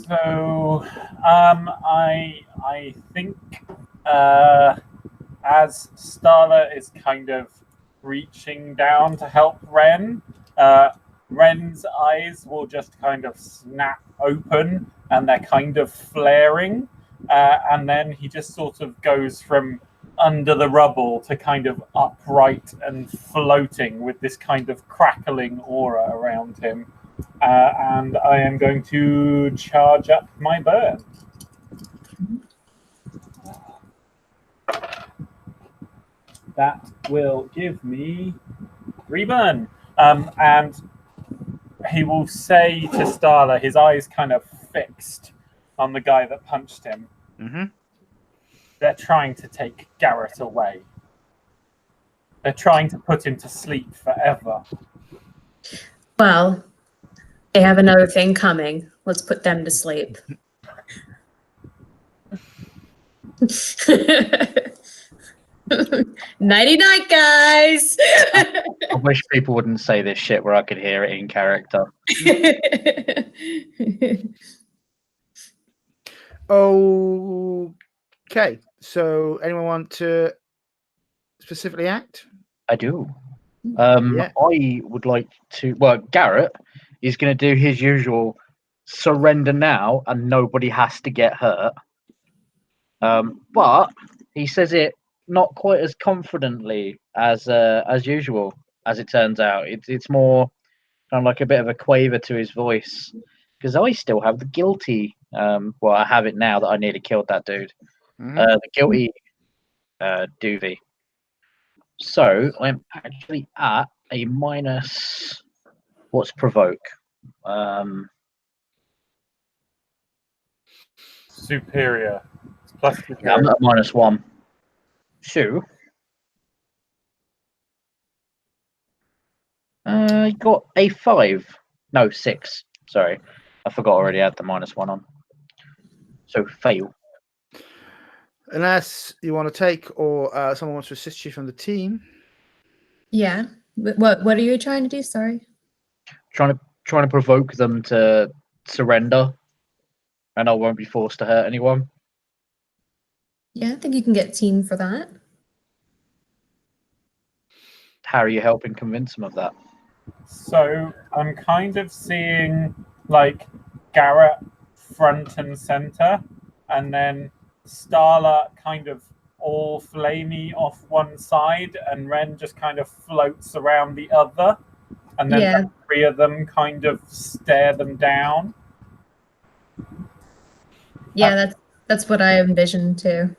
So, I think as Starla is kind of reaching down to help Ren, Ren's eyes will just kind of snap open and they're kind of flaring. And then he just sort of goes from under the rubble to kind of upright and floating with this kind of crackling aura around him. And I am going to charge up my burn. That will give me 3 burn. And he will say to Starla, his eyes kind of fixed on the guy that punched him. They're trying to take Garrett away. They're trying to put him to sleep forever. Well, they have another thing coming. Let's put them to sleep. Nighty night, guys. I wish people wouldn't say this shit where I could hear it in character. Okay, so anyone want to specifically act? I do. Yeah. I would like to. Well, Garrett is going to do his usual surrender now, and nobody has to get hurt. But he says it not quite as confidently as usual. As it turns out, it's more kind of like a bit of a quaver to his voice, because I still have the guilty. Well, I have it now that I nearly killed that dude. The guilty Duvey. So I'm actually at a minus. What's provoke? Superior. It's plus superior. Yeah, I'm at -1. So I got a 5. No, 6. Sorry, I forgot I already had the -1 on. So fail. Unless you want to take, or someone wants to assist you from the team. Yeah. What are you trying to do? Sorry. Trying to provoke them to surrender, and I won't be forced to hurt anyone. Yeah, I think you can get team for that. How are you helping convince them of that? So I'm kind of seeing like Garrett front and center, and then Starla kind of all flamey off one side, and Ren just kind of floats around the other, and then Yeah. the three of them kind of stare them down. Yeah, that's what I envisioned too.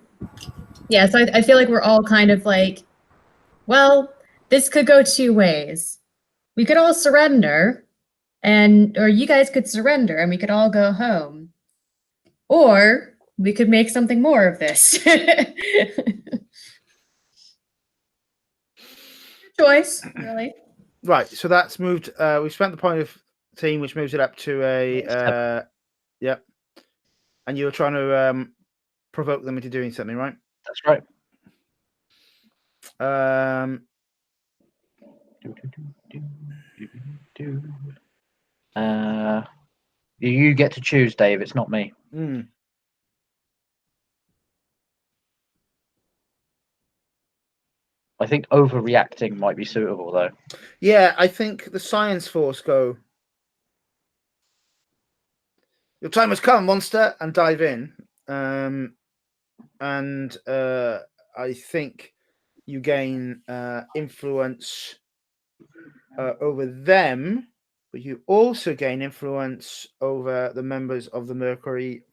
Yeah, so I feel like we're all kind of like, well, this could go two ways. We could all surrender, or you guys could surrender and we could all go home. Or we could make something more of this. Choice, really. Right, so that's moved. We've spent the point of team, which moves it up to a. Yep. And you're trying to provoke them into doing something, right? That's right. You get to choose, Dave. It's not me. I think overreacting might be suitable, though. Yeah, I think the Science Force go. Your time has come, monster, and dive in. And I think you gain influence over them, but you also gain influence over the members of the Mercury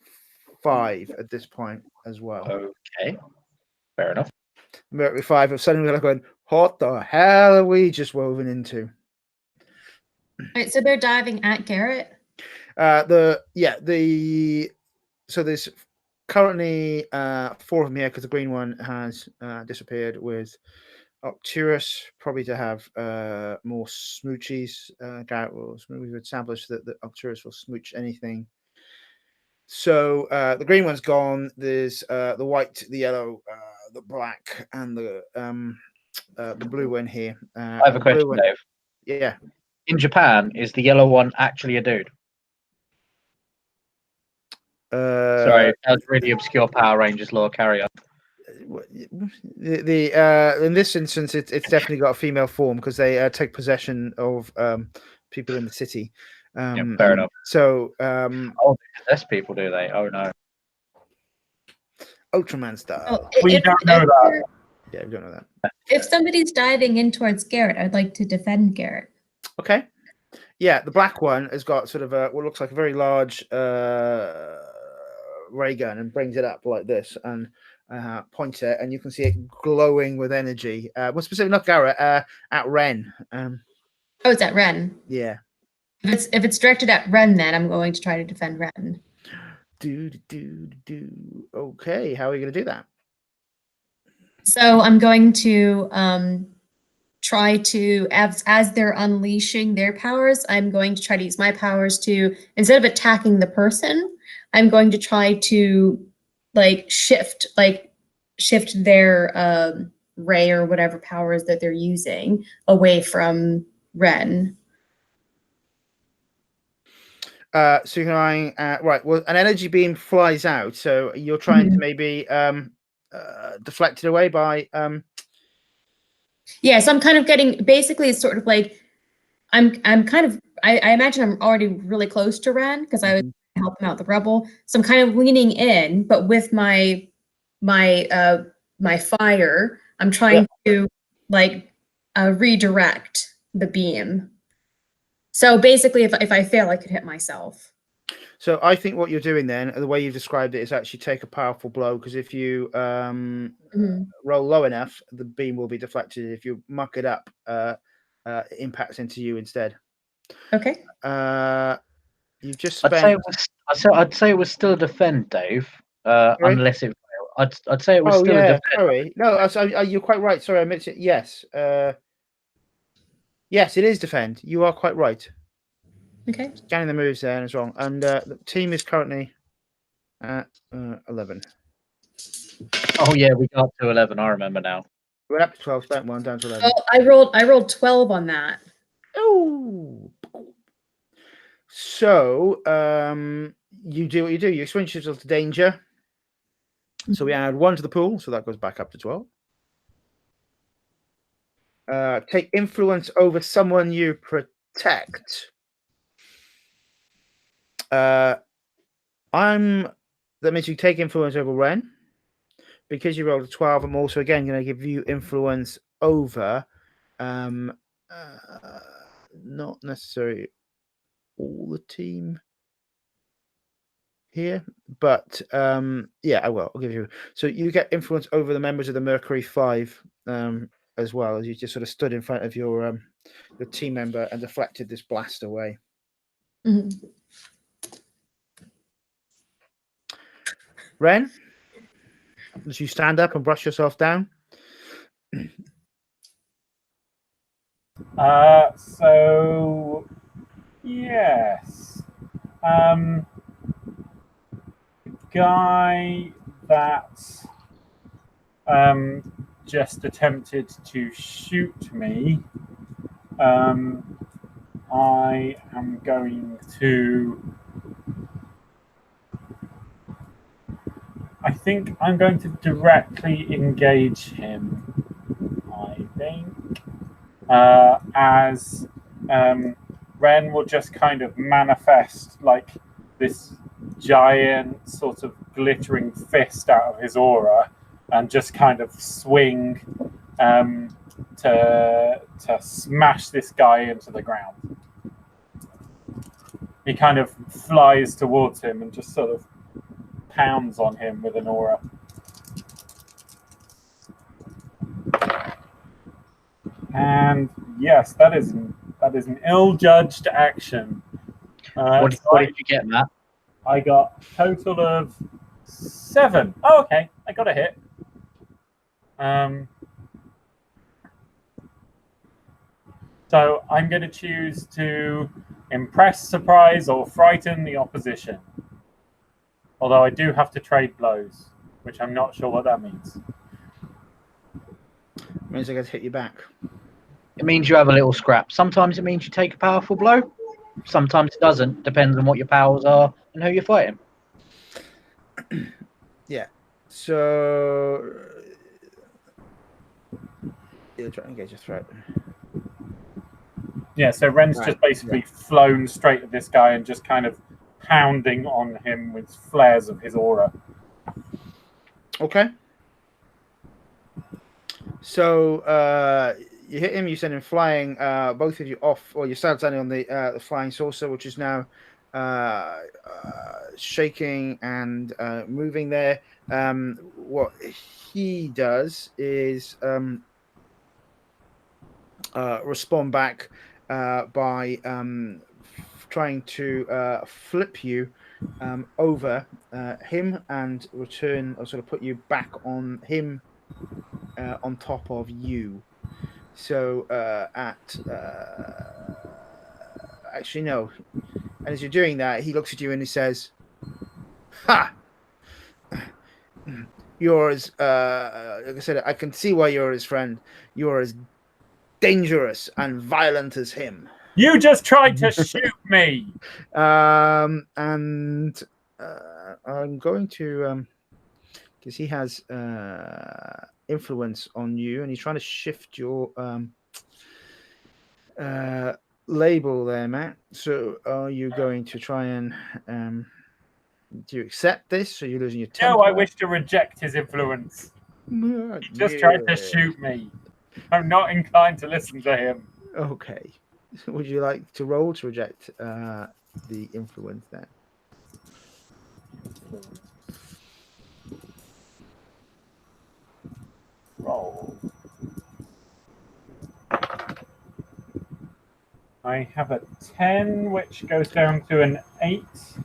5 at this point as well. Okay, fair enough. Mercury 5 have suddenly like going, what the hell are we just woven into? Right, so they're diving at Garrett. So there's currently 4 of them here because the green one has disappeared with Arcturus, probably to have more smoochies. Garrett we've established that Arcturus will smooch anything. So the green one's gone. There's the white, the yellow, the black, and the blue one here. I have a question, Dave. Yeah. In Japan, is the yellow one actually a dude? Sorry, that's really obscure Power Rangers lore. Carry on. In this instance, it's definitely got a female form because they take possession of people in the city. Fair enough. So, they possess people, do they? Oh no. Ultraman style. We don't know that. Yeah, we don't know that. If somebody's diving in towards Garrett, I'd like to defend Garrett. Okay. Yeah, the black one has got sort of what looks like a very large ray gun and brings it up like this and points it, and you can see it glowing with energy. Well, specifically not Garrett, at Ren. Oh, it's at Ren. Yeah. If it's directed at Ren, then I'm going to try to defend Ren. Okay, how are you going to do that? So I'm going to try to, as they're unleashing their powers, I'm going to try to use my powers to, instead of attacking the person, I'm going to try to shift their ray or whatever powers that they're using away from Ren. So you're going right. Well, an energy beam flies out, so you're trying to maybe deflect it away by. Yeah, so I'm kind of getting, basically it's sort of like I'm kind of, I imagine I'm already really close to Ren because I was helping out the rebel. So I'm kind of leaning in, but with my fire, I'm trying to redirect the beam. So basically, if I fail, I could hit myself. So I think what you're doing then, the way you've described it, is actually take a powerful blow, because if you roll low enough, the beam will be deflected. If you muck it up, it impacts into you instead. Okay. You've just spent... I'd say it was still a defend, Dave. Unless it failed. I'd say it was still a defend. Sorry. No, you're quite right. Sorry, I meant it. Yes. Yes, it is defend. You are quite right. Okay. Scanning the moves there and it's wrong. And the team is currently at 11. Oh yeah, we got to 11. I remember now. We're up to 12, spent 1, down to 11. Well, I rolled 12 on that. Oh. So you do what you do. You expose yourself to danger. So we add 1 to the pool, so that goes back up to 12. take influence over someone you protect. That means you take influence over Ren. Because you rolled a 12, I'm also again going to give you influence over not necessarily all the team here, but yeah, I will. I'll give you. So you get influence over the members of the Mercury 5 as well, as you just sort of stood in front of your team member and deflected this blast away. Mhm. Ren, as you stand up and brush yourself down. So yes, guy that just attempted to shoot me. I am going to. I think I'm going to directly engage him. I think. As Ren will just kind of manifest like this giant sort of glittering fist out of his aura and just kind of swing to smash this guy into the ground. He kind of flies towards him and just sort of pounds on him with an aura. And yes, that is an ill-judged action. What did you get, Matt? I got a total of 7. Oh, okay, I got a hit. So I'm going to choose to impress, surprise, or frighten the opposition. Although I do have to trade blows, which I'm not sure what that means. It means I get to hit you back. It means you have a little scrap. Sometimes it means you take a powerful blow. Sometimes it doesn't. Depends on what your powers are and who you're fighting. Yeah. So you're trying to engage your threat. Yeah, so Ren's Right, just basically flown straight at this guy and just kind of pounding on him with flares of his aura. Okay. So you hit him, you send him flying, both of you off, or you're standing on the flying saucer, which is now shaking and moving there. What he does is respond back by trying to flip you over him and return, or sort of put you back on him on top of you. So actually no. And as you're doing that, he looks at you and he says, "Ha! You're as like I said, I can see why you're his friend. You're as dangerous and violent as him." You just tried to shoot me! And I'm going to because he has influence on you, and he's trying to shift your label there, Matt. So are you going to try and do you accept this? Or are you losing your temper? No, I wish to reject his influence. He just tried to shoot me. I'm not inclined to listen to him. Okay. Would you like to roll to reject the influence then? Roll. I have a 10, which goes down to an 8. So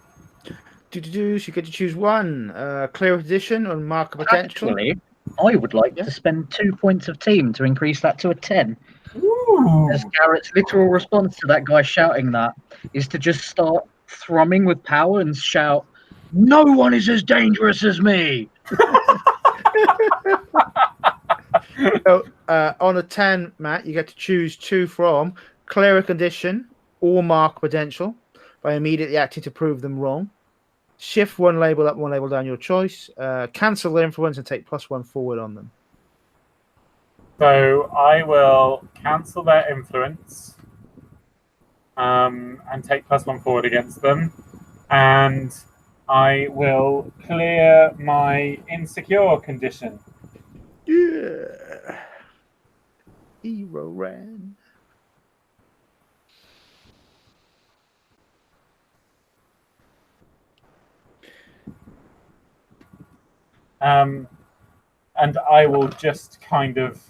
you get to choose one. Clear edition or mark of potential. Actually, I would like to spend 2 points of team to increase that to a 10. Ooh. As Garrett's literal response to that guy shouting that is to just start thrumming with power and shout, "No one is as dangerous as me!" So on a 10, Matt, you get to choose 2 from clear a condition or mark potential by immediately acting to prove them wrong. Shift one label up, one label down, your choice. Cancel the influence and take +1 forward on them. So I will cancel their influence and take +1 forward against them. And I will clear my insecure condition. Yeah. Hero ran. And I will just kind of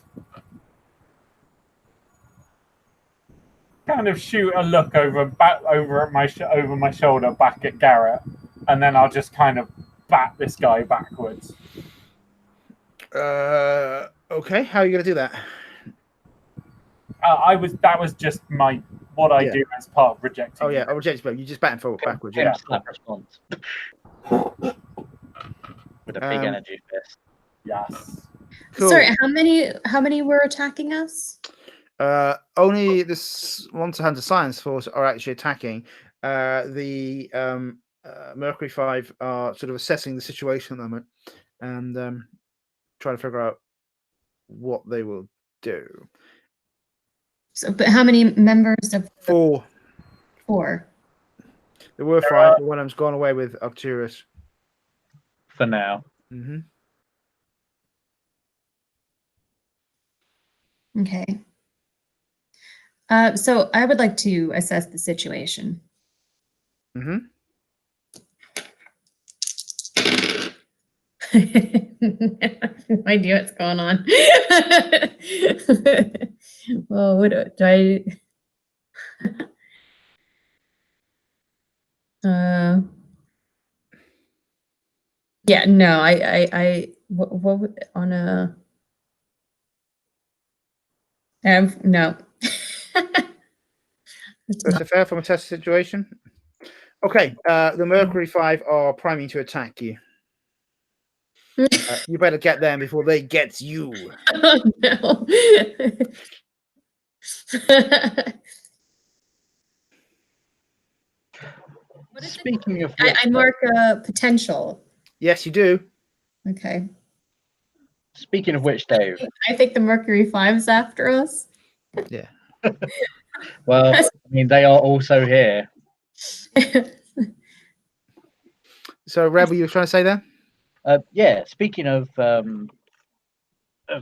shoot a look over my shoulder back at Garrett, and then I'll just kind of bat this guy backwards. Okay, how are you gonna do that? That was just what I do as part of rejecting. Oh yeah, reject, but you just batting forward backwards. Yeah, Yeah. slap response. With a big energy fist. Yes. Cool. Sorry, how many were attacking us? Only the Monster Hunter Science Force are actually attacking. The Mercury 5 are sort of assessing the situation at the moment and trying to figure out what they will do. So, but how many members of 4. 4? There were 5, but one of them's gone away with Arcturus. For now. Mm-hmm. Okay. So I would like to assess the situation. Mm-hmm. I have no idea what's going on. Well, what do I? Yeah, no, what would on a? No. It's That's not- a fair from a test situation. Okay, the Mercury 5 are priming to attack you. You better get them before they get you. Oh, no. What is it? Speaking of I mark potential. Yes, you do. Okay. Speaking of which, Dave. I think the Mercury 5's after us. Yeah. Well, I mean, they are also here. So, Rebel, you were trying to say there? Yeah. Speaking of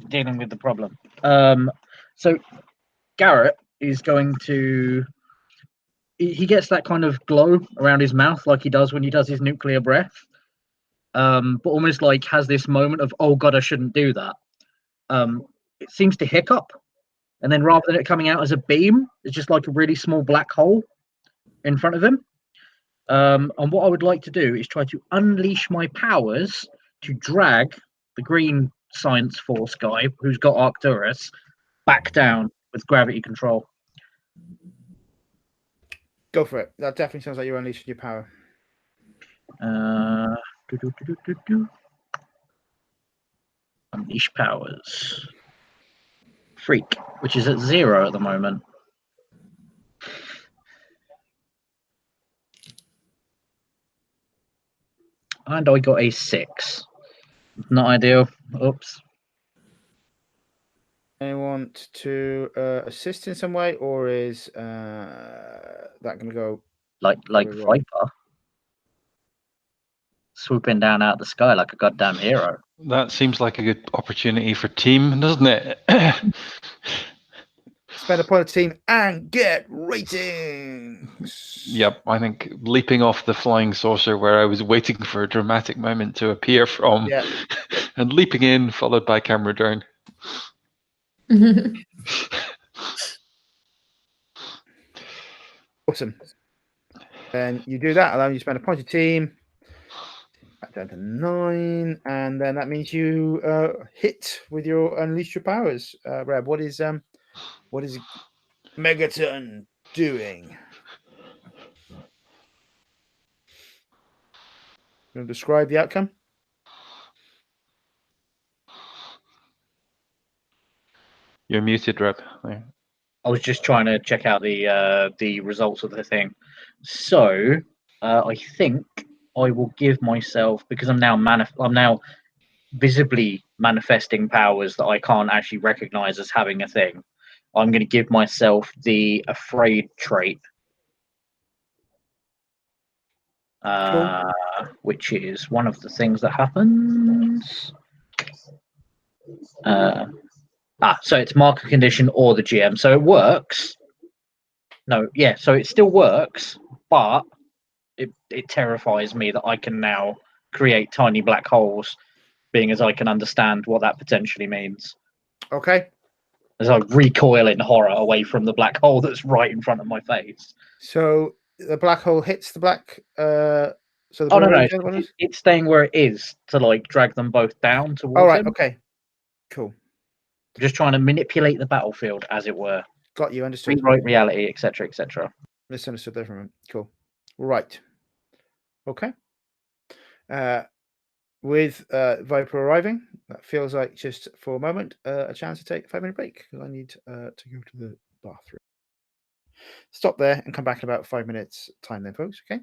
dealing with the problem, so Garrett is going to. He gets that kind of glow around his mouth, like he does when he does his nuclear breath. But almost like has this moment of, oh god, I shouldn't do that. It seems to hiccup, and then rather than it coming out as a beam, it's just like a really small black hole in front of him. And what I would like to do is try to unleash my powers to drag the green science force guy who's got Arcturus back down with gravity control. Go for it. That definitely sounds like you're unleashing your power. Unleash powers. Freak, which is at 0 at the moment. And I got a 6. Not ideal. Oops. Anyone want to assist in some way, or is that going to go? Like Very well. Viper. Swooping down out of the sky like a goddamn hero. That seems like a good opportunity for team, doesn't it? Spend a point of team and get ratings. Yep, I think leaping off the flying saucer where I was waiting for a dramatic moment to appear from, Yeah. and leaping in, followed by camera down. Awesome. And you do that, allowing you to spend a point of team. Back down to 9, and then that means you hit with your unleash your powers. Reb, what is Megaton doing? You want to describe the outcome? You're muted, Reb. There. I was just trying to check out the results of the thing. So I think I will give myself, because I'm now visibly manifesting powers that I can't actually recognize as having a thing, I'm going to give myself the afraid trait, which is one of the things that happens. So it's marker condition or the GM, so it works. No, yeah, so it still works, but it terrifies me that I can now create tiny black holes, being as I can understand what that potentially means. Okay. As I recoil in horror away from the black hole that's right in front of my face. So the black hole hits the black. So the Oh no, blue no, is the other one is? it's staying where it is to like drag them both down towards All right. him. Okay. Cool. Just trying to manipulate the battlefield, as it were, Got you. Understood. rewrite reality, etc., etc. Misunderstood there from him. Cool. Right. Okay. With Viper arriving, that feels like just for a moment a chance to take a 5-minute break because I need to go to the bathroom. Stop there and come back in about 5 minutes time then, folks. Okay.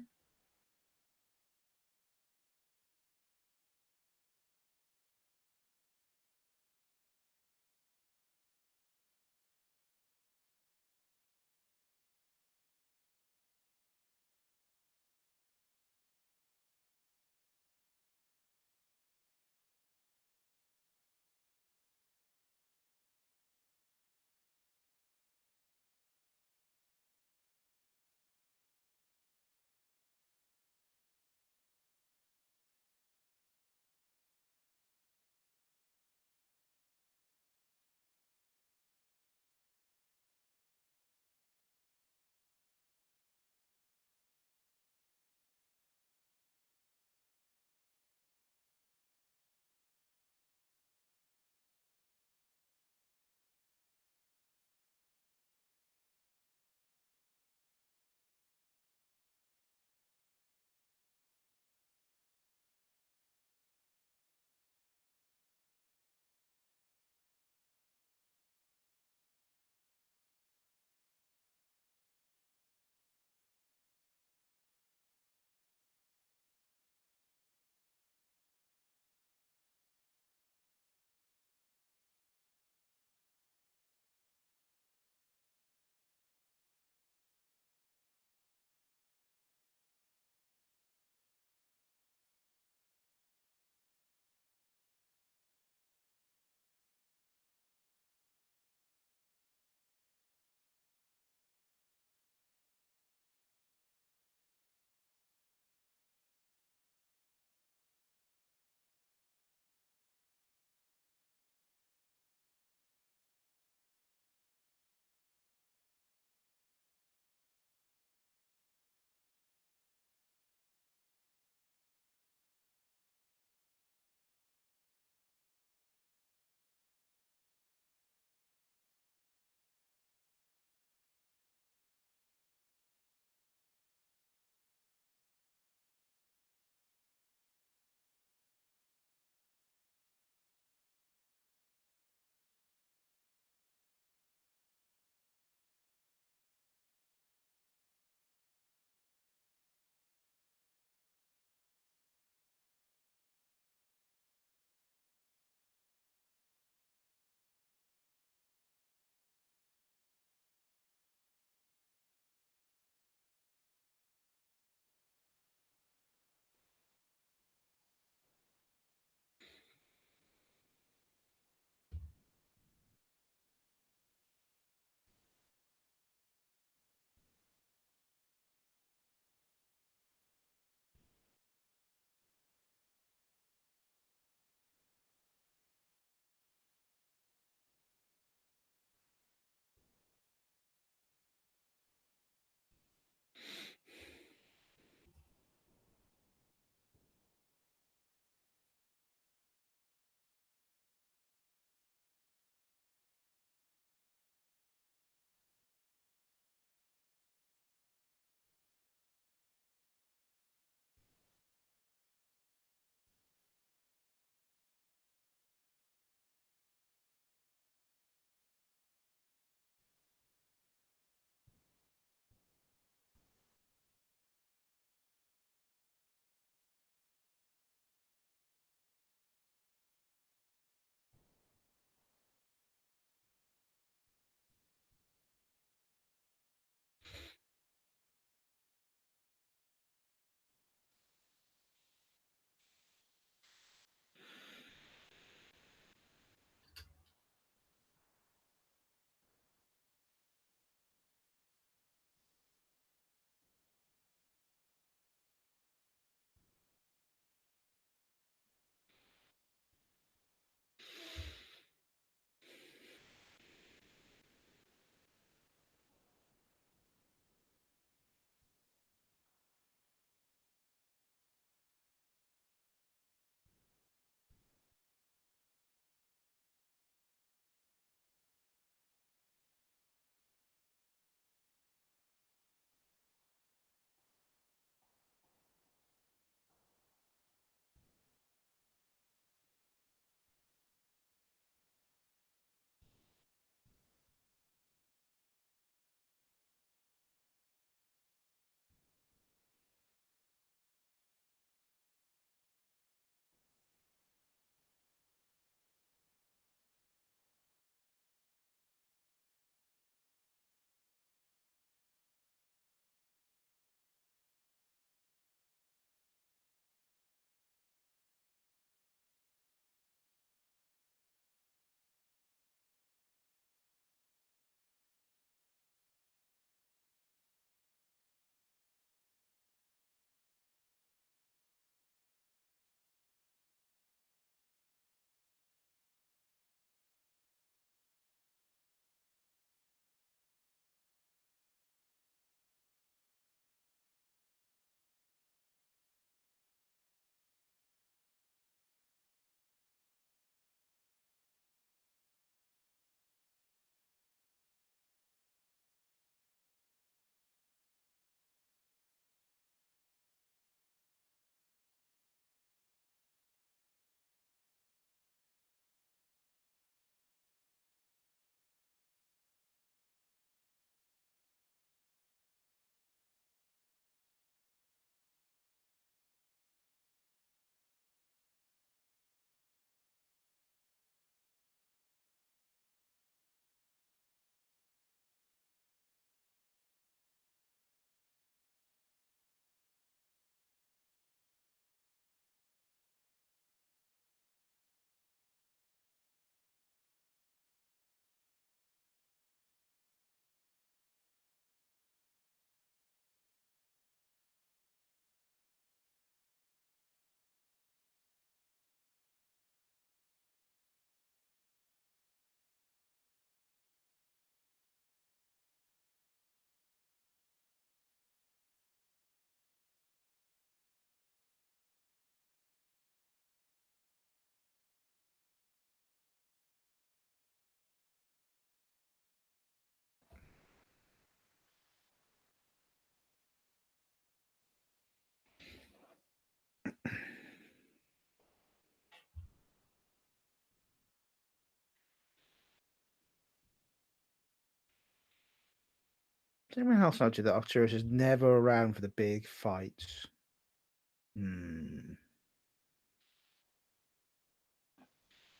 anyone else notice that Arcturus is never around for the big fights?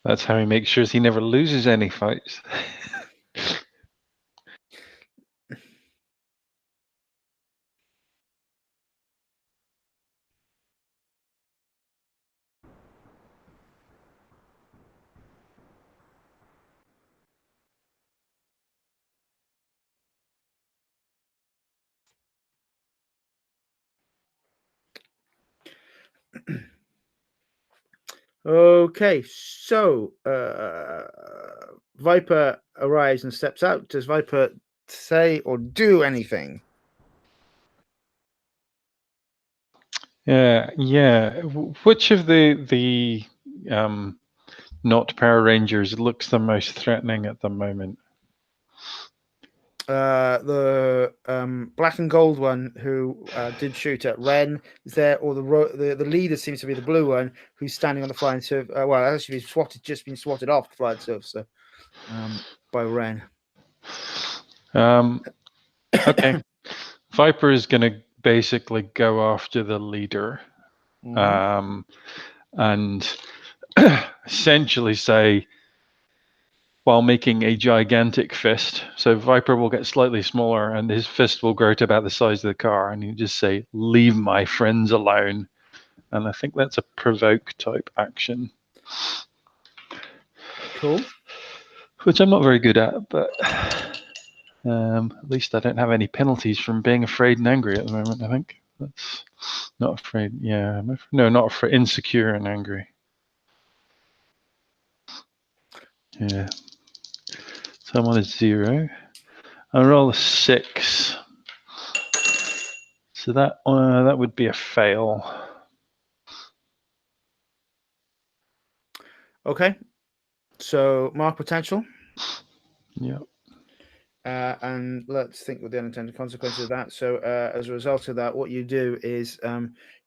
That's how he makes sure he never loses any fights. Okay, so Viper arrives and steps out. Does Viper say or do anything? Yeah. Which of the not Power Rangers looks the most threatening at the moment? The black and gold one who did shoot at Ren is there, or the leader seems to be the blue one who's standing on the flying surf. Well, actually, just been swatted off the flying surfacer by Ren. Okay. Viper is going to basically go after the leader, and essentially say, while making a gigantic fist. So Viper will get slightly smaller and his fist will grow to about the size of the car, and you just say, "Leave my friends alone." And I think that's a provoke type action. Cool. Which I'm not very good at, but at least I don't have any penalties from being afraid and angry at the moment, I think. That's not afraid. Yeah. No, not afraid. Insecure and angry. Yeah. So I'm on a 0. I roll a 6. So that would be a fail. Okay. So mark potential. Yeah. And let's think with the unintended consequences of that. So as a result of that, what you do is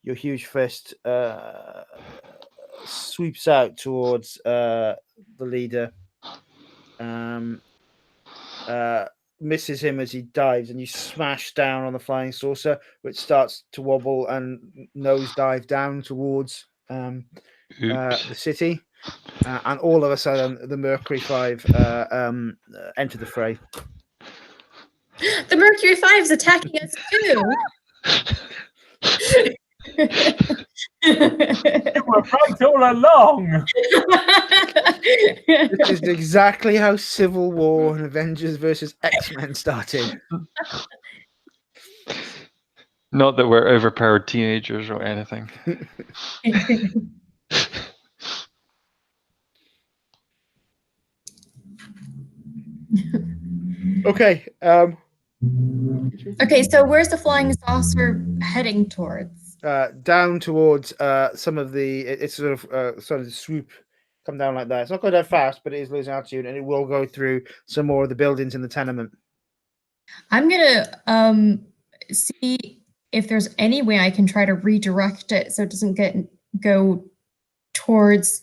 your huge fist sweeps out towards the leader, misses him as he dives, and you smash down on the flying saucer, which starts to wobble and nosedive down towards the city. And all of a sudden, the Mercury 5 enter the fray. The Mercury 5 is attacking us too. You were right all along. This is exactly how Civil War and Avengers versus X-Men started. Not that we're overpowered teenagers or anything. Okay. Okay, so where's the flying saucer heading towards? Down towards some of the. It's sort of starting to swoop, come down like that. It's not going that fast, but it is losing altitude, and it will go through some more of the buildings in the tenement. I'm gonna see if there's any way I can try to redirect it so it doesn't go towards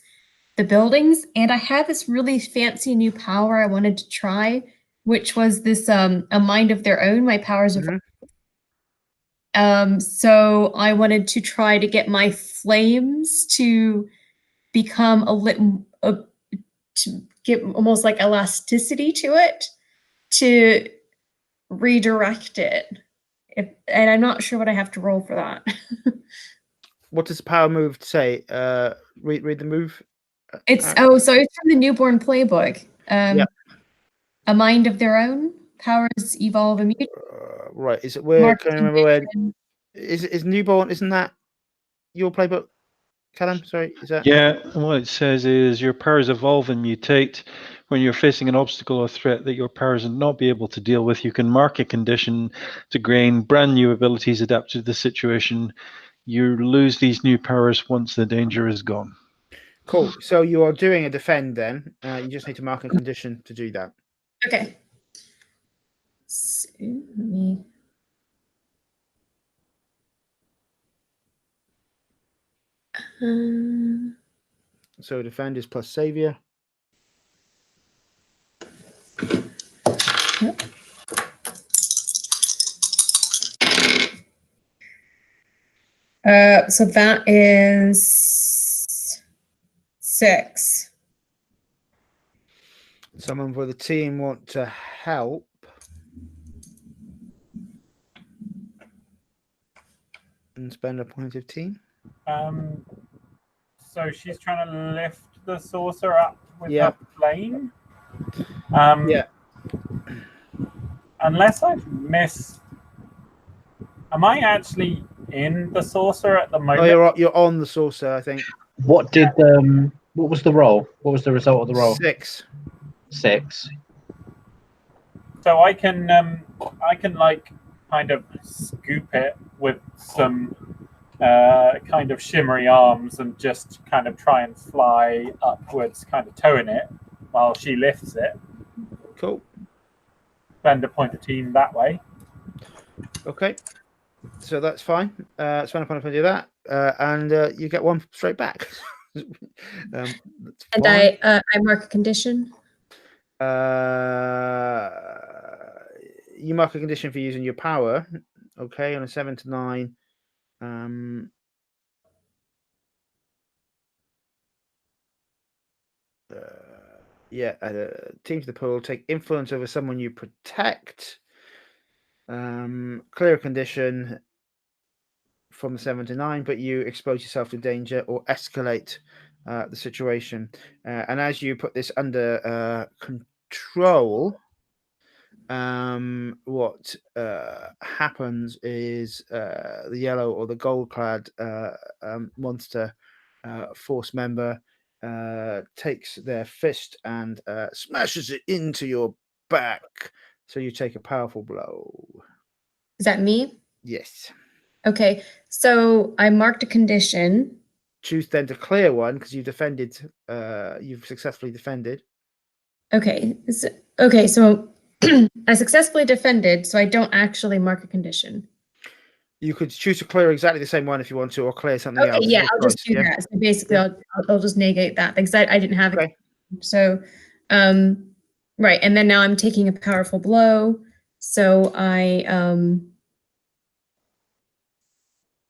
the buildings. And I had this really fancy new power I wanted to try, which was this a mind of their own. My powers of so I wanted to try to get my flames to become to get almost like elasticity to it, to redirect it. And I'm not sure what I have to roll for that. What does the power move say? Read the move. So it's from the Newborn Playbook. A mind of their own. Powers evolve immediately. Right. Is it where? Can I remember where? Is Newborn? Isn't that your playbook, Callum? Sorry, is that? Yeah. And what it says is your powers evolve and mutate. When you're facing an obstacle or threat that your powers will not be able to deal with, you can mark a condition to gain brand new abilities adapted to the situation. You lose these new powers once the danger is gone. Cool. So you are doing a defend then. You just need to mark a condition to do that. Okay. So let me. So defend is plus savior. Yep. So that is 6. Someone for the team want to help. And spend a point of team. So she's trying to lift the saucer up with Yeah. her plane. Yeah. Unless I've missed. Am I actually in the saucer at the moment? Oh, you're on the saucer, I think. What did what was the roll? What was the result of the roll? 6. 6. So I can like kind of scoop it with some kind of shimmery arms and just kind of try and fly upwards, kind of towing it while she lifts it. Cool. Spend a point of team that way. Okay. So that's fine. Spend a point to do that, and you get 1 straight back. That's And fine. I mark a condition. You mark a condition for using your power. Okay, on a 7 to 9. Team to the pool, take influence over someone you protect. Clear a condition from the 7 to 9, but you expose yourself to danger or escalate the situation. And as you put this under control, what happens is the yellow or the gold-clad monster force member takes their fist and smashes it into your back. So you take a powerful blow. Is that me? Yes. Okay. So I marked a condition. Choose then to clear one because you defended. You've successfully defended. Okay. So I successfully defended, so I don't actually mark a condition. You could choose to clear exactly the same one if you want to, or clear something Okay, else. yeah, Your I'll just choice, do that. So basically, Yeah. I'll just negate that because I didn't have it. Okay. So, right, and then now I'm taking a powerful blow. So I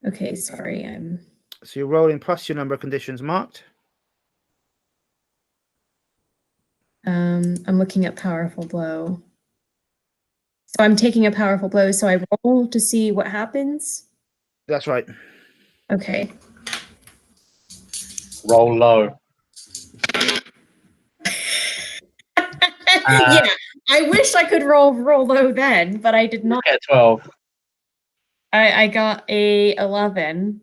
okay, sorry, So you're rolling plus your number of conditions marked. I'm looking at powerful blow. So I'm taking a powerful blow. So I roll to see what happens. That's right. Okay. Roll low. Yeah, I wish I could roll low then, but I did not. Get 12. I got a 11.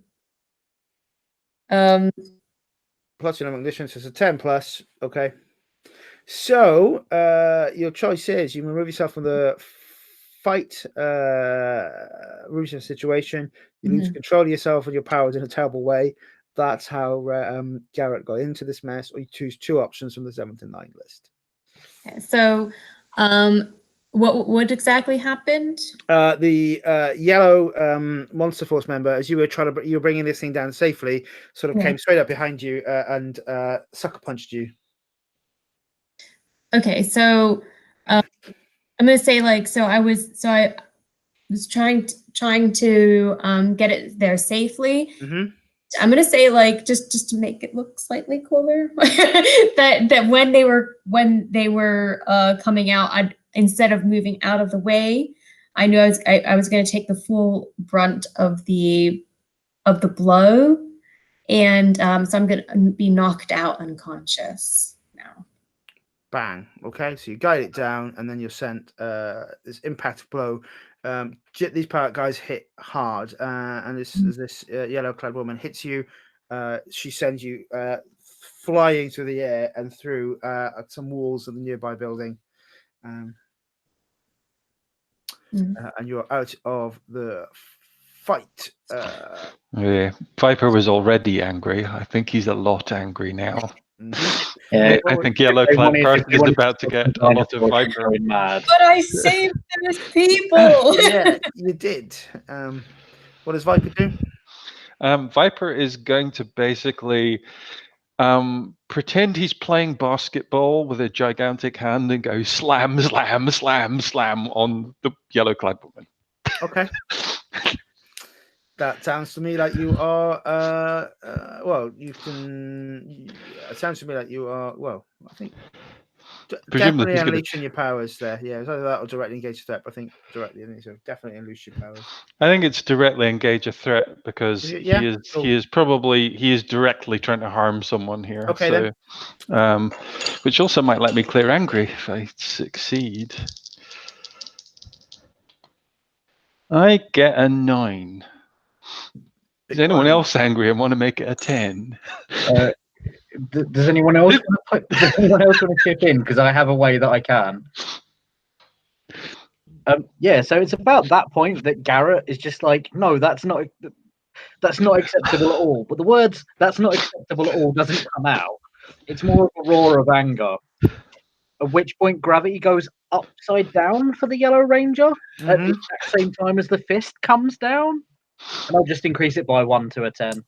Plus your number of conditions, so it's a 10 plus. Okay. So your choice is you remove yourself from the fight, remove your situation. You lose control of yourself and your powers in a terrible way. That's how Garrett got into this mess. Or you choose 2 options from the 7 to 9 list. Okay, so what exactly happened? The yellow monster force member, as you were bringing this thing down safely, sort of came straight up behind you and sucker punched you. Okay, so I'm gonna say I was trying to get it there safely. Mm-hmm. I'm gonna say just to make it look slightly cooler that when they were coming out, instead of moving out of the way, I knew I was gonna take the full brunt of the blow, and so I'm gonna be knocked out unconscious now. Bang. Okay, so you guide it down, and then you're sent this impact blow. These pirate guys hit hard, and this yellow-clad woman hits you. She sends you flying through the air and through some walls of the nearby building, and you're out of the fight. Yeah, Viper was already angry. I think he's a lot angry now. Yeah, I think yellow-clad person is about to get a lot of Viper. Mad. But I saved those people. Yeah, you did. What does Viper do? Viper is going to basically pretend he's playing basketball with a gigantic hand and go slam, slam, slam, slam on the yellow-clad woman. Okay. That sounds to me like you are. Well, you can. It sounds to me like you are. Well, I think Presumably definitely he's gonna. unleashing your powers there. Yeah, it's either that or directly engage the threat. I think directly. I think so. Definitely unleash your powers. I think it's directly engage a threat because Yeah, he is directly trying to harm someone here. Okay, so, then. Which also might let me clear angry if I succeed. I get a 9. Is anyone else angry and want to make it a 10? Does anyone else want to chip in? Because I have a way that I can. Yeah, so it's about that point that Garrett is just like, no, that's not acceptable at all. But the words "that's not acceptable at all" doesn't come out. It's more of a roar of anger. At which point, gravity goes upside down for the Yellow Ranger at the exact same time as the fist comes down, and I'll just increase it by 1 to a 10.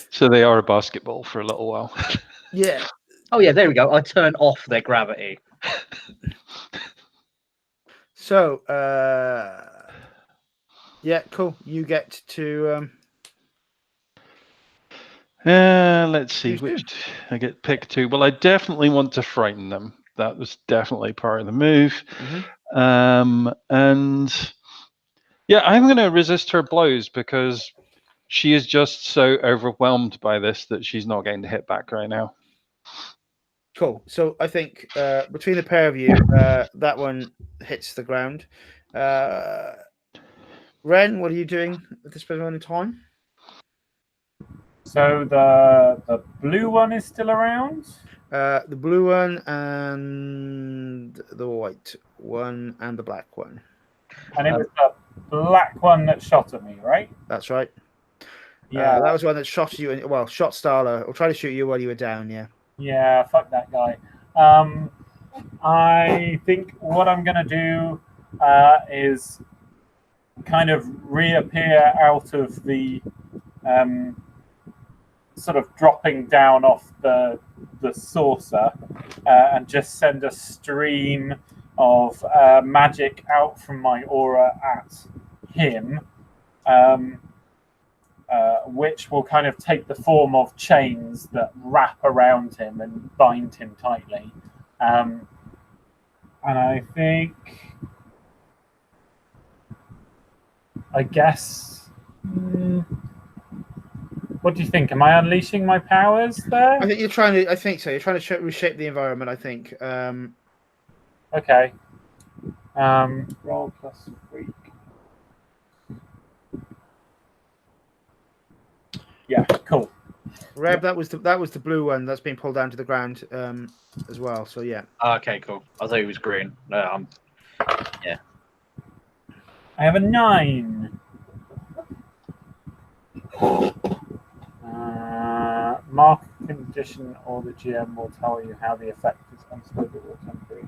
So they are a basketball for a little while. Yeah. Oh yeah, there we go. I turn off their gravity. So, yeah, cool. You get to. Let's see Choose which I get pick 2. Well, I definitely want to frighten them. That was definitely part of the move. And yeah, I'm going to resist her blows because she is just so overwhelmed by this that she's not getting to hit back right now. Cool. So I think between the pair of you, that one hits the ground. Ren, what are you doing at this moment in time? So the blue one is still around? The blue one and the white one and the black one. And it was the black one that shot at me, right? That's right. Yeah. That was the one that shot you. Shot Starla or tried to shoot you while you were down. Yeah. Yeah, fuck that guy. I think what I'm going to do is kind of reappear out of the sort of dropping down off the saucer and just send a stream of magic out from my aura at him, which will kind of take the form of chains that wrap around him and bind him tightly. And I think, I guess, what do you think? Am I unleashing my powers there? I think you're trying to. I think so. You're trying to reshape the environment. I think. Okay. Roll plus freak. Yeah, cool. Reb, that was the blue one that's been pulled down to the ground as well. So yeah. Okay, cool. I thought he was green. No, yeah. I have a 9. Mark condition, or the GM will tell you how the effect is unstable or temporary.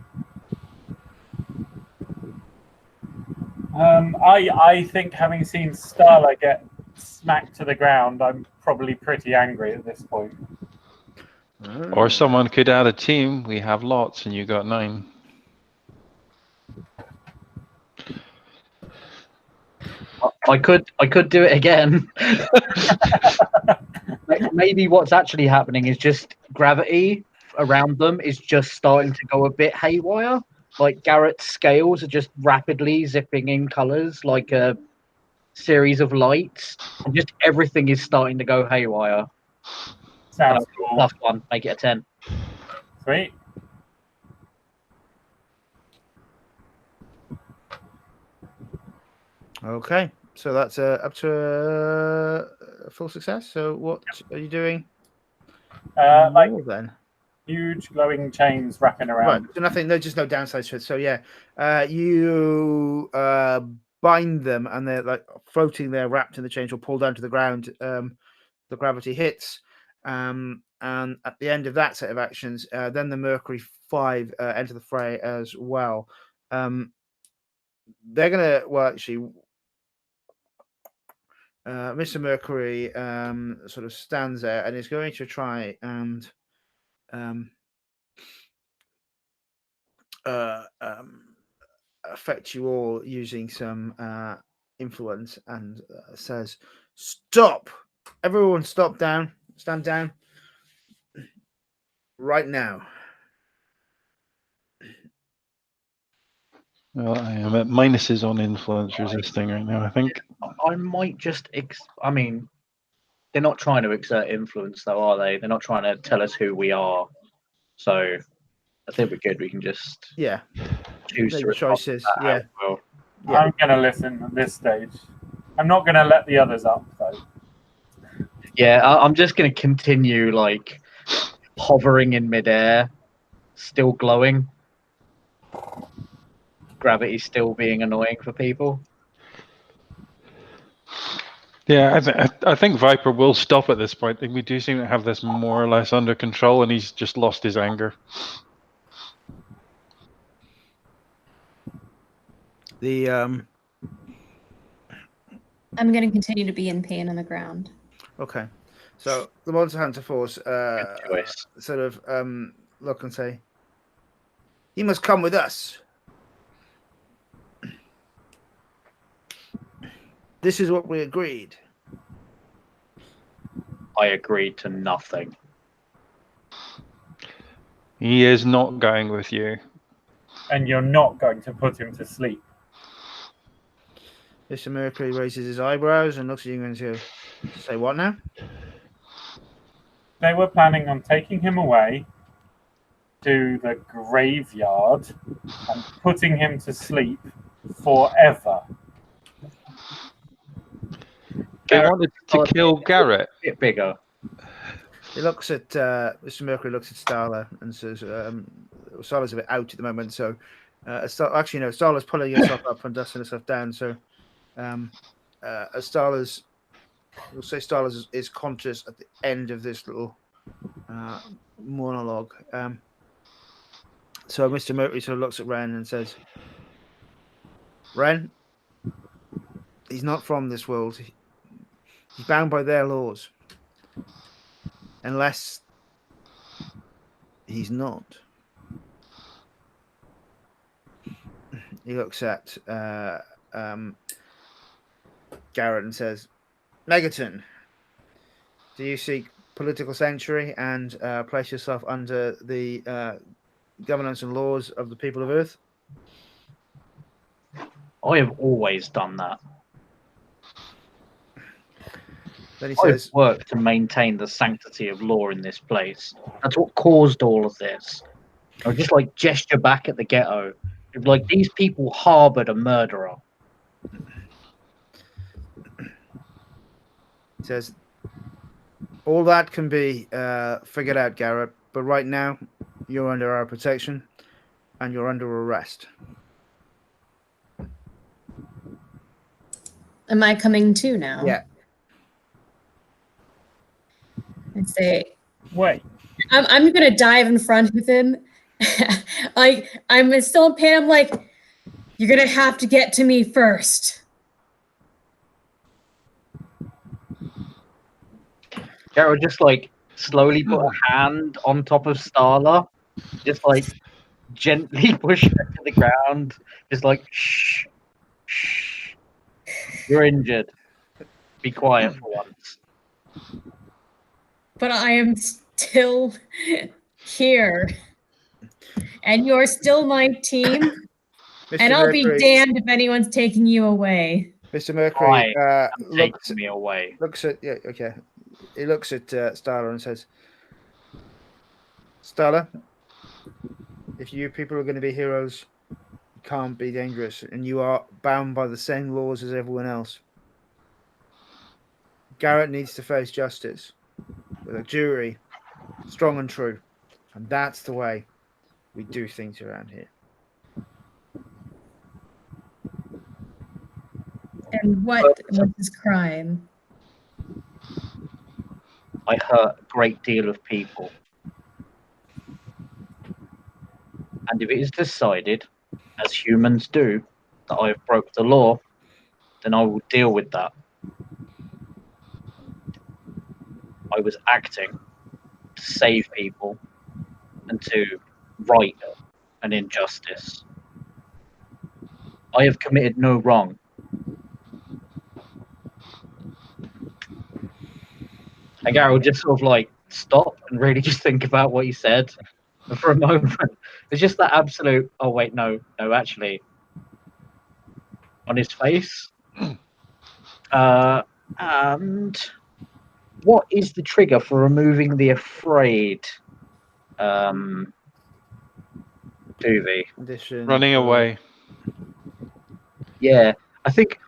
I think, having seen Starla get smacked to the ground, I'm probably pretty angry at this point. Or someone could add a team. We have lots, and you got 9. I could do it again. Maybe what's actually happening is just gravity around them is just starting to go a bit haywire. Like Garrett's scales are just rapidly zipping in colors like a series of lights, and just everything is starting to go haywire. Sounds cool. +1, make it a 10. Sweet. Okay, so that's up to a full success. So what are you doing? Like then huge glowing chains wrapping around. Right. So nothing. No, just no downsides to it. So yeah, you bind them, and they're like floating there, wrapped in the chains, or pulled down to the ground. The gravity hits, and at the end of that set of actions, then the Mercury 5 enter the fray as well. They're gonna actually. Mr. Mercury sort of stands there and is going to try and affect you all using some influence and says, "Stop! Everyone, stop down! Stand down! Right now!" Well, I am at minuses on influence resisting right now, I think. I might just. I mean, they're not trying to exert influence, though, are they? They're not trying to tell us who we are. So I think we're good. We can just Yeah, choose make to the respond choices. to that Yeah, as well. Yeah. I'm going to listen at this stage. I'm not going to let the others up, though. Yeah, I'm just going to continue like hovering in midair, still glowing. Gravity still being annoying for people. Yeah, I think Viper will stop at this point. I think we do seem to have this more or less under control, and he's just lost his anger. The I'm going to continue to be in pain on the ground. okay, so the Monster Hunter Force Good choice. sort of look and say, "He must come with us. This is what we agreed." I agreed to nothing. He is not going with you. And you're not going to put him to sleep. Mr. Mercury raises his eyebrows and looks at you and says, "Say what now?" They were planning on taking him away to the graveyard and putting him to sleep forever. They Garrett, wanted to kill Garrett. A bit bigger. He looks at Mr. Mercury. Looks at Starla and says, "Starla's a bit out at the moment, so actually no, Starla's pulling herself up and dusting herself down. So, as Starla's, we'll say Starla's is conscious at the end of this little monologue. So Mr. Mercury sort of looks at Ren and says, "Ren, he's not from this world. He's bound by their laws. Unless he's not." He looks at Garrett and says, "Megaton, do you seek political sanctuary and place yourself under the governance and laws of the people of Earth?" I have always done that. Then he I've says, worked to maintain the sanctity of law in this place. That's what caused all of this. I would just like gesture back at the ghetto. It'd be like, these people harbored a murderer. he says, "All that can be figured out, Garrett, but right now you're under our protection and you're under arrest." Am I coming too now? Yeah. And say, Wait, I'm going to dive in front of him. Like, I'm still in pain. I'm like, you're going to have to get to me first. Garrett would just like slowly put a hand on top of Starla, just like gently push her to the ground, just like shh, shh. You're injured. Be quiet for once. But I am still here. And you're still my team. Mr. And I'll be Mercury- damned if anyone's taking you away. Mr. Mercury looks Taking me away. at he looks at Starla and says, "Starla, if you people are going to be heroes, you can't be dangerous, and you are bound by the same laws as everyone else. Garrett needs to face justice with a jury, strong and true, and that's the way we do things around here." And what was his crime? I hurt a great deal of people. And if it is decided, as humans do, that I have broke the law, then I will deal with that. I was acting to save people and to right an injustice. I have committed no wrong. And Garrett will just sort of like stop and really just think about what he said. And for a moment, there's just that absolute, oh, wait, no, actually, on his face. And what is the trigger for removing the afraid? Doovie. Condition. Running away. Yeah, I think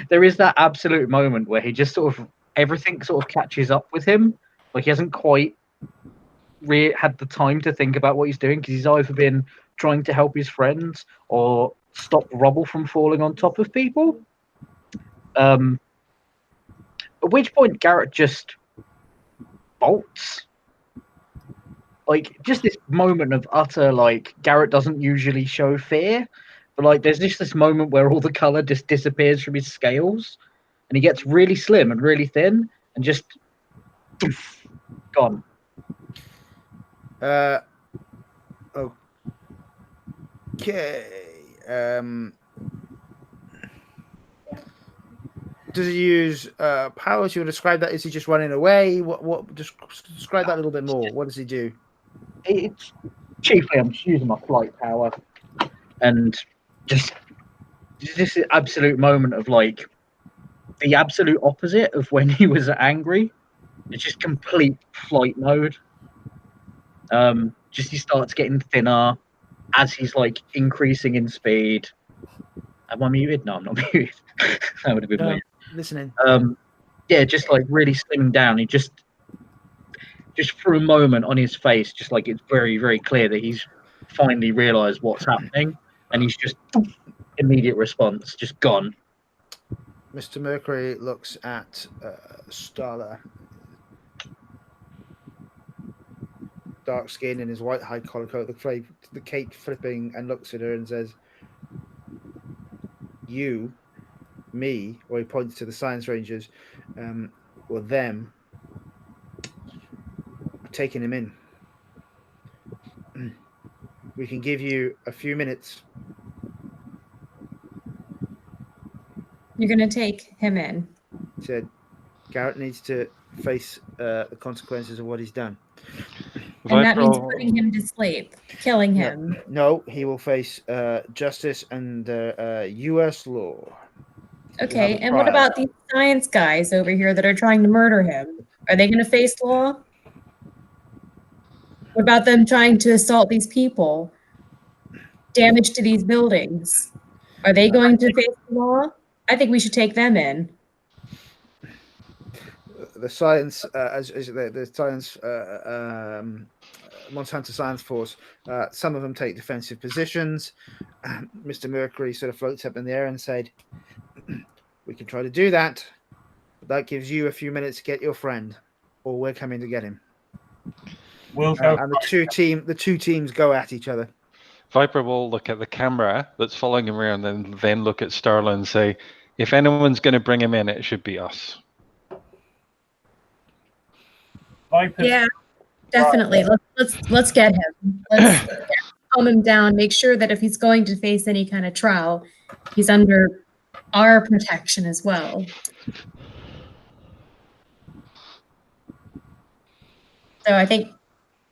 there is that absolute moment where he just sort of everything sort of catches up with him. Like he hasn't quite had the time to think about what he's doing because he's either been trying to help his friends or stop rubble from falling on top of people. At which point Garrett just bolts. Like just this moment of utter like Garrett doesn't usually show fear, but like there's just this moment where all the color just disappears from his scales, and he gets really slim and really thin, and just poof, gone. Okay. Does he use powers? You would describe that? Is he just running away? What? Just describe that a little bit more. What does he do? It's chiefly I'm just using my flight power, and just this absolute moment of like the absolute opposite of when he was angry. It's just complete flight mode. Just he starts getting thinner as he's like increasing in speed. Am I muted? No, I'm not muted. That would have been weird. Listening. Yeah, just like really slimming down. He just for a moment on his face, just like it's very, very clear that he's finally realised what's happening, and he's just immediate response, just gone. Mr. Mercury looks at Starla. Dark skin in his white high collar coat, the cape flipping, and looks at her and says, "You, me," or he points to the science rangers, or them, are taking him in. We can give you a few minutes. You're gonna take him in. He said, Garrett needs to face the consequences of what he's done. And that means putting him to sleep, killing him. No, he will face justice under U.S. law. Okay, and what about these science guys over here that are trying to murder him? Are they going to face law? What about them trying to assault these people? Damage to these buildings? Are they going to face the law? I think we should take them in. The science, the science, Monsanto Science Force, some of them take defensive positions. Mr. Mercury sort of floats up in the air and said, "We can try to do that, but that gives you a few minutes to get your friend, or we're coming to get him." We'll go. And the two teams go at each other. Viper will look at the camera that's following him around, and then look at Starla and say, "If anyone's going to bring him in, it should be us." Viper's Yeah, definitely. Let's get him. Let's calm him down. Make sure that if he's going to face any kind of trial, he's under our protection as well. So I think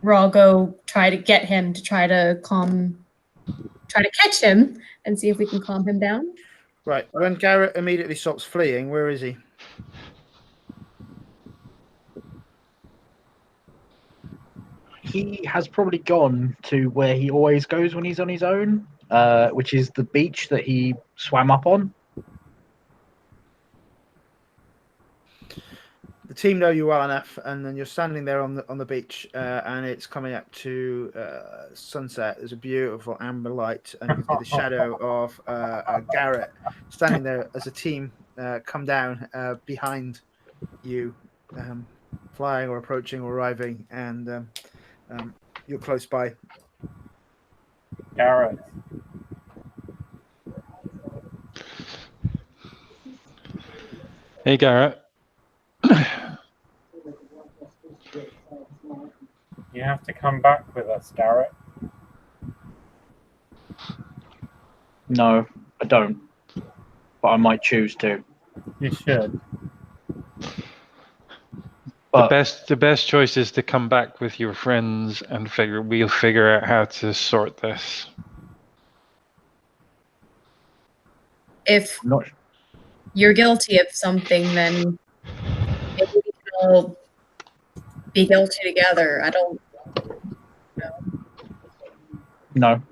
we'll go try to get him to try to catch him and see if we can calm him down. Right. When Garrett immediately stops fleeing, where is he? He has probably gone to where he always goes when he's on his own, which is the beach that he swam up on. The team know you well enough, and then you're standing there on the beach, and it's coming up to sunset. There's a beautiful amber light, and you can see the shadow of Garrett standing there as a team come down behind you, flying or approaching or arriving, and you're close by. Garrett. Hey, Garrett. You have to come back with us, Garrett. No, I don't. But I might choose to. You should. But The best choice is to come back with your friends and we'll figure out how to sort this. If I'm not. you're guilty of something, then maybe we can all be guilty together. I don't. No.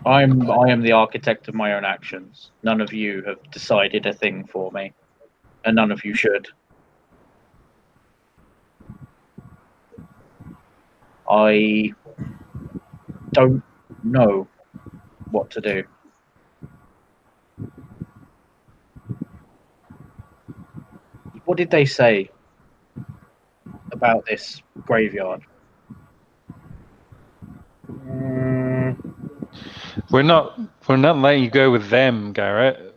I am the architect of my own actions. None of you have decided a thing for me, and none of you should. I don't know what to do. What did they say about this graveyard? Mm, We're not letting you go with them, Garrett.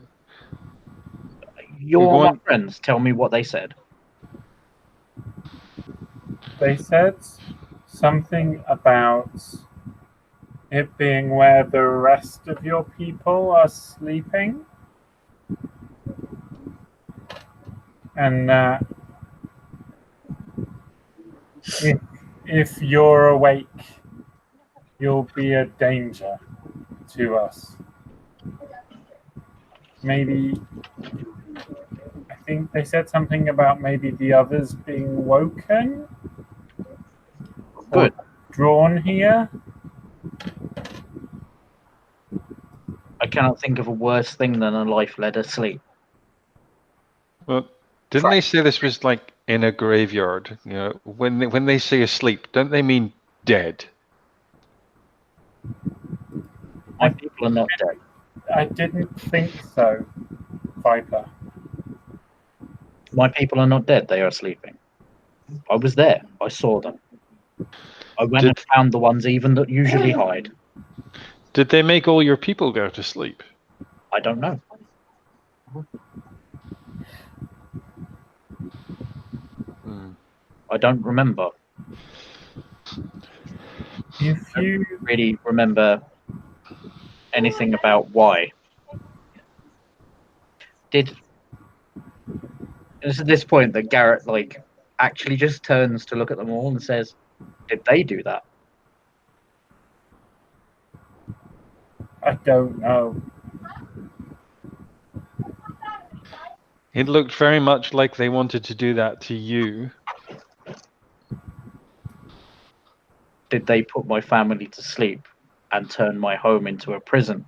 You're We're my going- friends. Tell me what they said. they said something about it being where the rest of your people are sleeping. And that if you're awake, you'll be a danger to us. Maybe, I think they said something about maybe the others being woken or Good. drawn here. I cannot think of a worse thing than a life led asleep. Well, didn't they say this was like in a graveyard? You know, when they say asleep, don't they mean dead? My people are not dead. I didn't think so, Viper. My people are not dead. They are sleeping. I was there. I saw them. I went and found the ones even that usually hide. Did they make all your people go to sleep? I don't know. Hmm. I don't remember. If you Really remember anything about why. It's at this point that Garrett actually just turns to look at them all and says, "Did they do that?" I don't know. It looked very much like they wanted to do that to you. Did they put my family to sleep and turn my home into a prison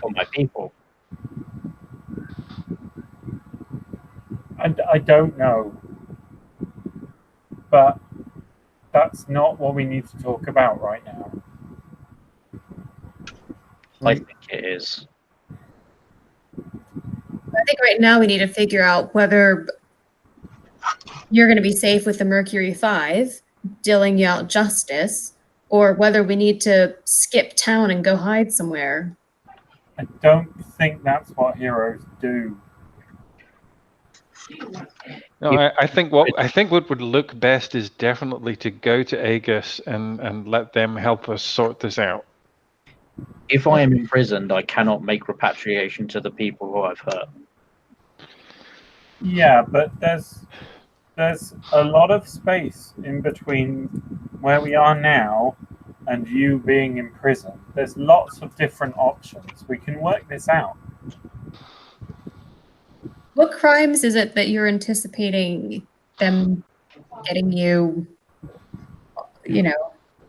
for my people? And I don't know. But that's not what we need to talk about right now. I think it is. I think right now we need to figure out whether you're going to be safe with the Mercury 5, dealing you out justice, or whether we need to skip town and go hide somewhere. I don't think that's what heroes do. No, I think what would look best is definitely to go to Aegis and let them help us sort this out. If I am imprisoned, I cannot make repatriation to the people who I've hurt. Yeah, but there's a lot of space in between where we are now and you being in prison. There's lots of different options. We can work this out. What crimes is it that you're anticipating them getting you,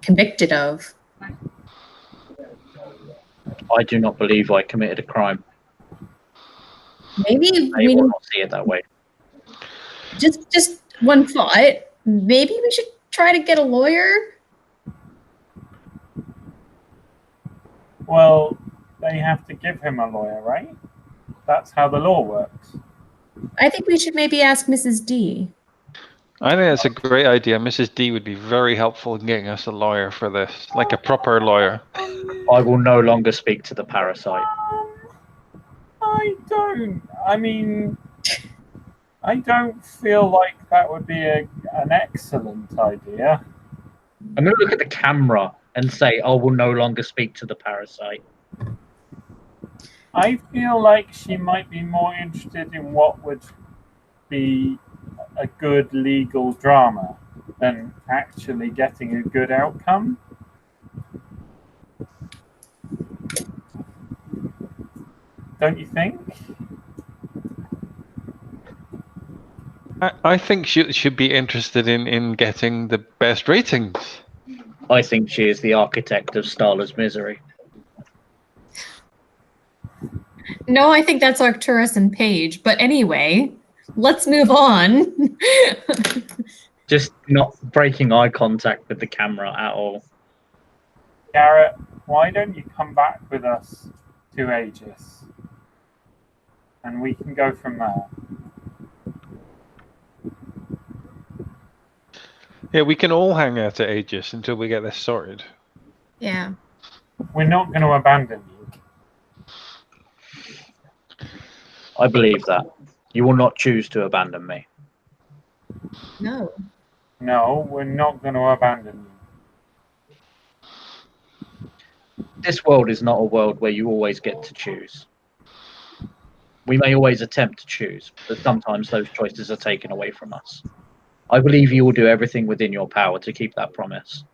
convicted of? I do not believe I committed a crime. Maybe I we will need not see it that way. just one thought. Maybe we should try to get a lawyer. Well, they have to give him a lawyer, right? That's how the law works. I think we should maybe ask Mrs. D. I think that's a great idea. Mrs. D would be very helpful in getting us a lawyer for this, like a proper lawyer. I will no longer speak to the parasite. I don't feel like that would be an excellent idea. I'm going to look at the camera and say, I will no longer speak to the parasite. I feel like she might be more interested in what would be a good legal drama than actually getting a good outcome. Don't you think? I think she should be interested in getting the best ratings. I think she is the architect of Starla's misery. No, I think that's Arcturus and Paige. But anyway, let's move on. Just not breaking eye contact with the camera at all. Garrett, why don't you come back with us to Aegis? And we can go from there. Yeah, we can all hang out at Aegis until we get this sorted. Yeah. We're not going to abandon you. I believe that. You will not choose to abandon me. No. No, we're not going to abandon you. This world is not a world where you always get to choose. We may always attempt to choose, but sometimes those choices are taken away from us. I believe you will do everything within your power to keep that promise.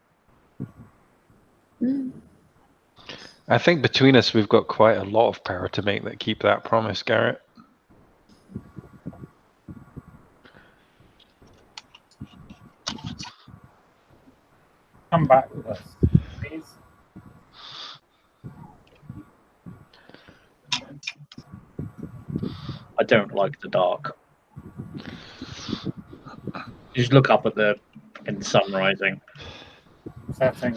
Mm. I think between us, we've got quite a lot of power to make that keep that promise, Garrett. Come back with us, please. I don't like the dark. Just look up at the fucking sun rising. Setting.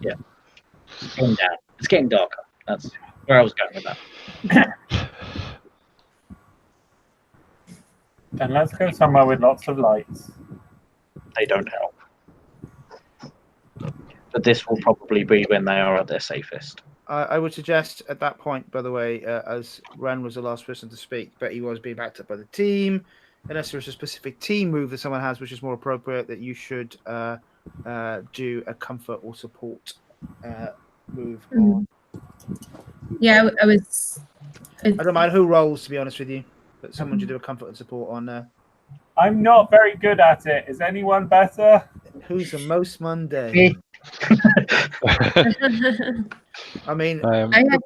It's getting down. It's getting darker. That's where I was going with that. Then let's go somewhere with lots of lights. They don't help. But this will probably be when they are at their safest. I would suggest at that point, by the way, as Ren was the last person to speak, but he was being backed up by the team. Unless there's a specific team move that someone has which is more appropriate, that you should do a comfort or support move on. Yeah, I was. I don't mind who rolls, to be honest with you, but someone should do a comfort and support on I'm not very good at it. Is anyone better? who's the most mundane. I mean, I have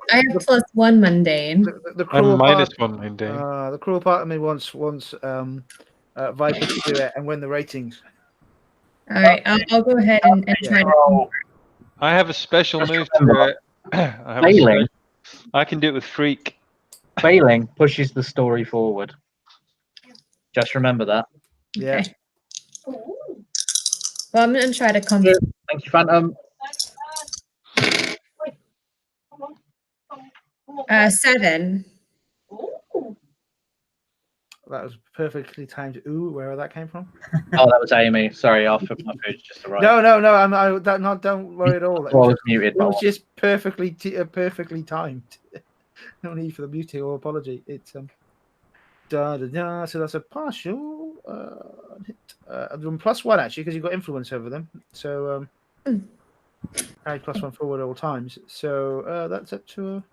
+1 mundane. the I'm cruel minus part, one day. the cruel part of me wants Viper to do it and win the ratings. All right, I'll go ahead and try to. Roll. I have a special Just move remember, to it. Failing, I can do it with Freak. failing pushes the story forward. Just remember that. Yeah. Okay. Well, I'm gonna try to come. Thank you, Phantom. 7. That was perfectly timed. Ooh, where that came from? Oh, that was Amy. Sorry, my food's just arrived. No. Don't worry at all. I was muted. It was just perfectly timed. No need for the muting or apology. It's so that's a partial hit. +1 actually, because you've got influence over them. So carry +1 forward at all times. So that's up to a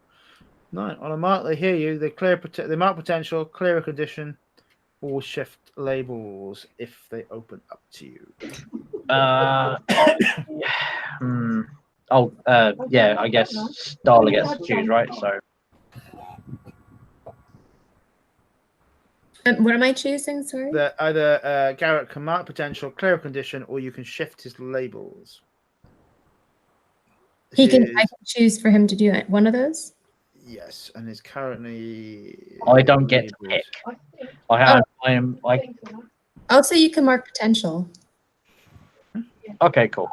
9. On a mark, they hear you. They they mark potential, clear a condition, or shift labels if they open up to you. Yeah, I guess Starla gets to choose, right? So What am I choosing? Sorry. That either Garrett can mark potential, clear a condition, or you can shift his labels. I can choose for him to do it. One of those. Yes, and is currently. I don't get to pick. I'll say you can mark potential. Okay, cool.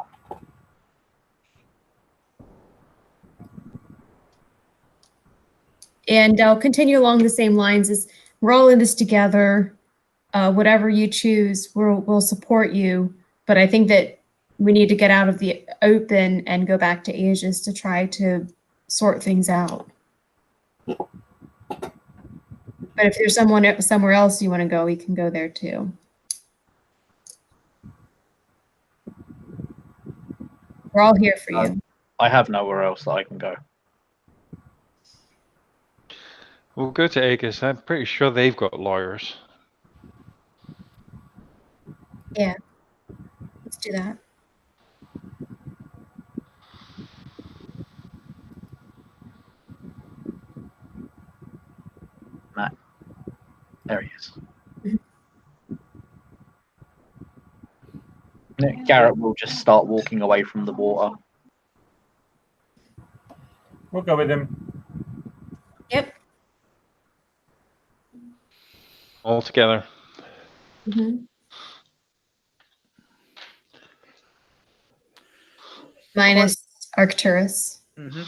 And I'll continue along the same lines as we're all in this together. Whatever you choose, we'll support you. But I think that we need to get out of the open and go back to Aegis to try to sort things out. But if there's someone somewhere else you want to go, we can go there too. We're all here for you. I have nowhere else that I can go. We'll go to Aegis. I'm pretty sure they've got lawyers. Let's do that. There he is. Garrett will just start walking away from the water. We'll go with him. Yep. All together. Minus Arcturus. Mm-hmm.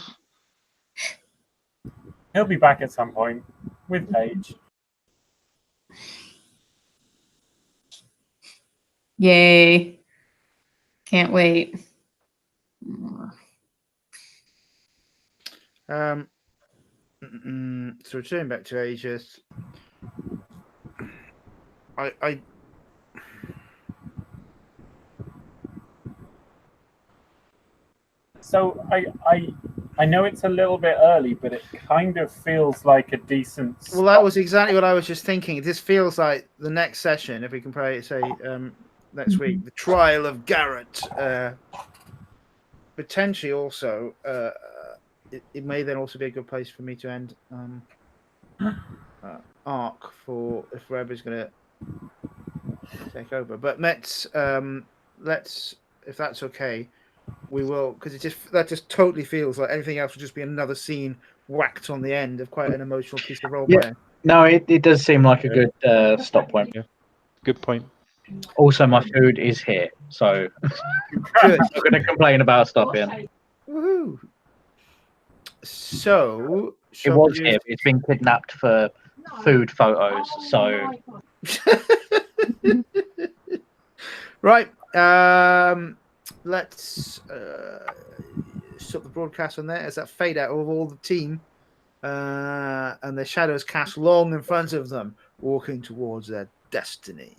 He'll be back at some point with Paige. Yay. Can't wait. So returning back to Aegis, I So I know it's a little bit early, but it kind of feels like a decent. well, that was exactly what I was just thinking. This feels like the next session, if we can play, say, next week, the trial of Garrett. Potentially, also, it may then also be a good place for me to end arc for if Reb is going to take over. But let's if that's okay, we will, because that just totally feels like anything else would just be another scene whacked on the end of quite an emotional piece of role playing. No, it does seem like a good stop point. Good point. Also, my food is here, so Good. I'm not going to complain about stopping. Woohoo! So It was here. It's been kidnapped for food photos, so right. Let's stop the broadcast on there as that fade out of all the team, and the shadows cast long in front of them, walking towards their destiny.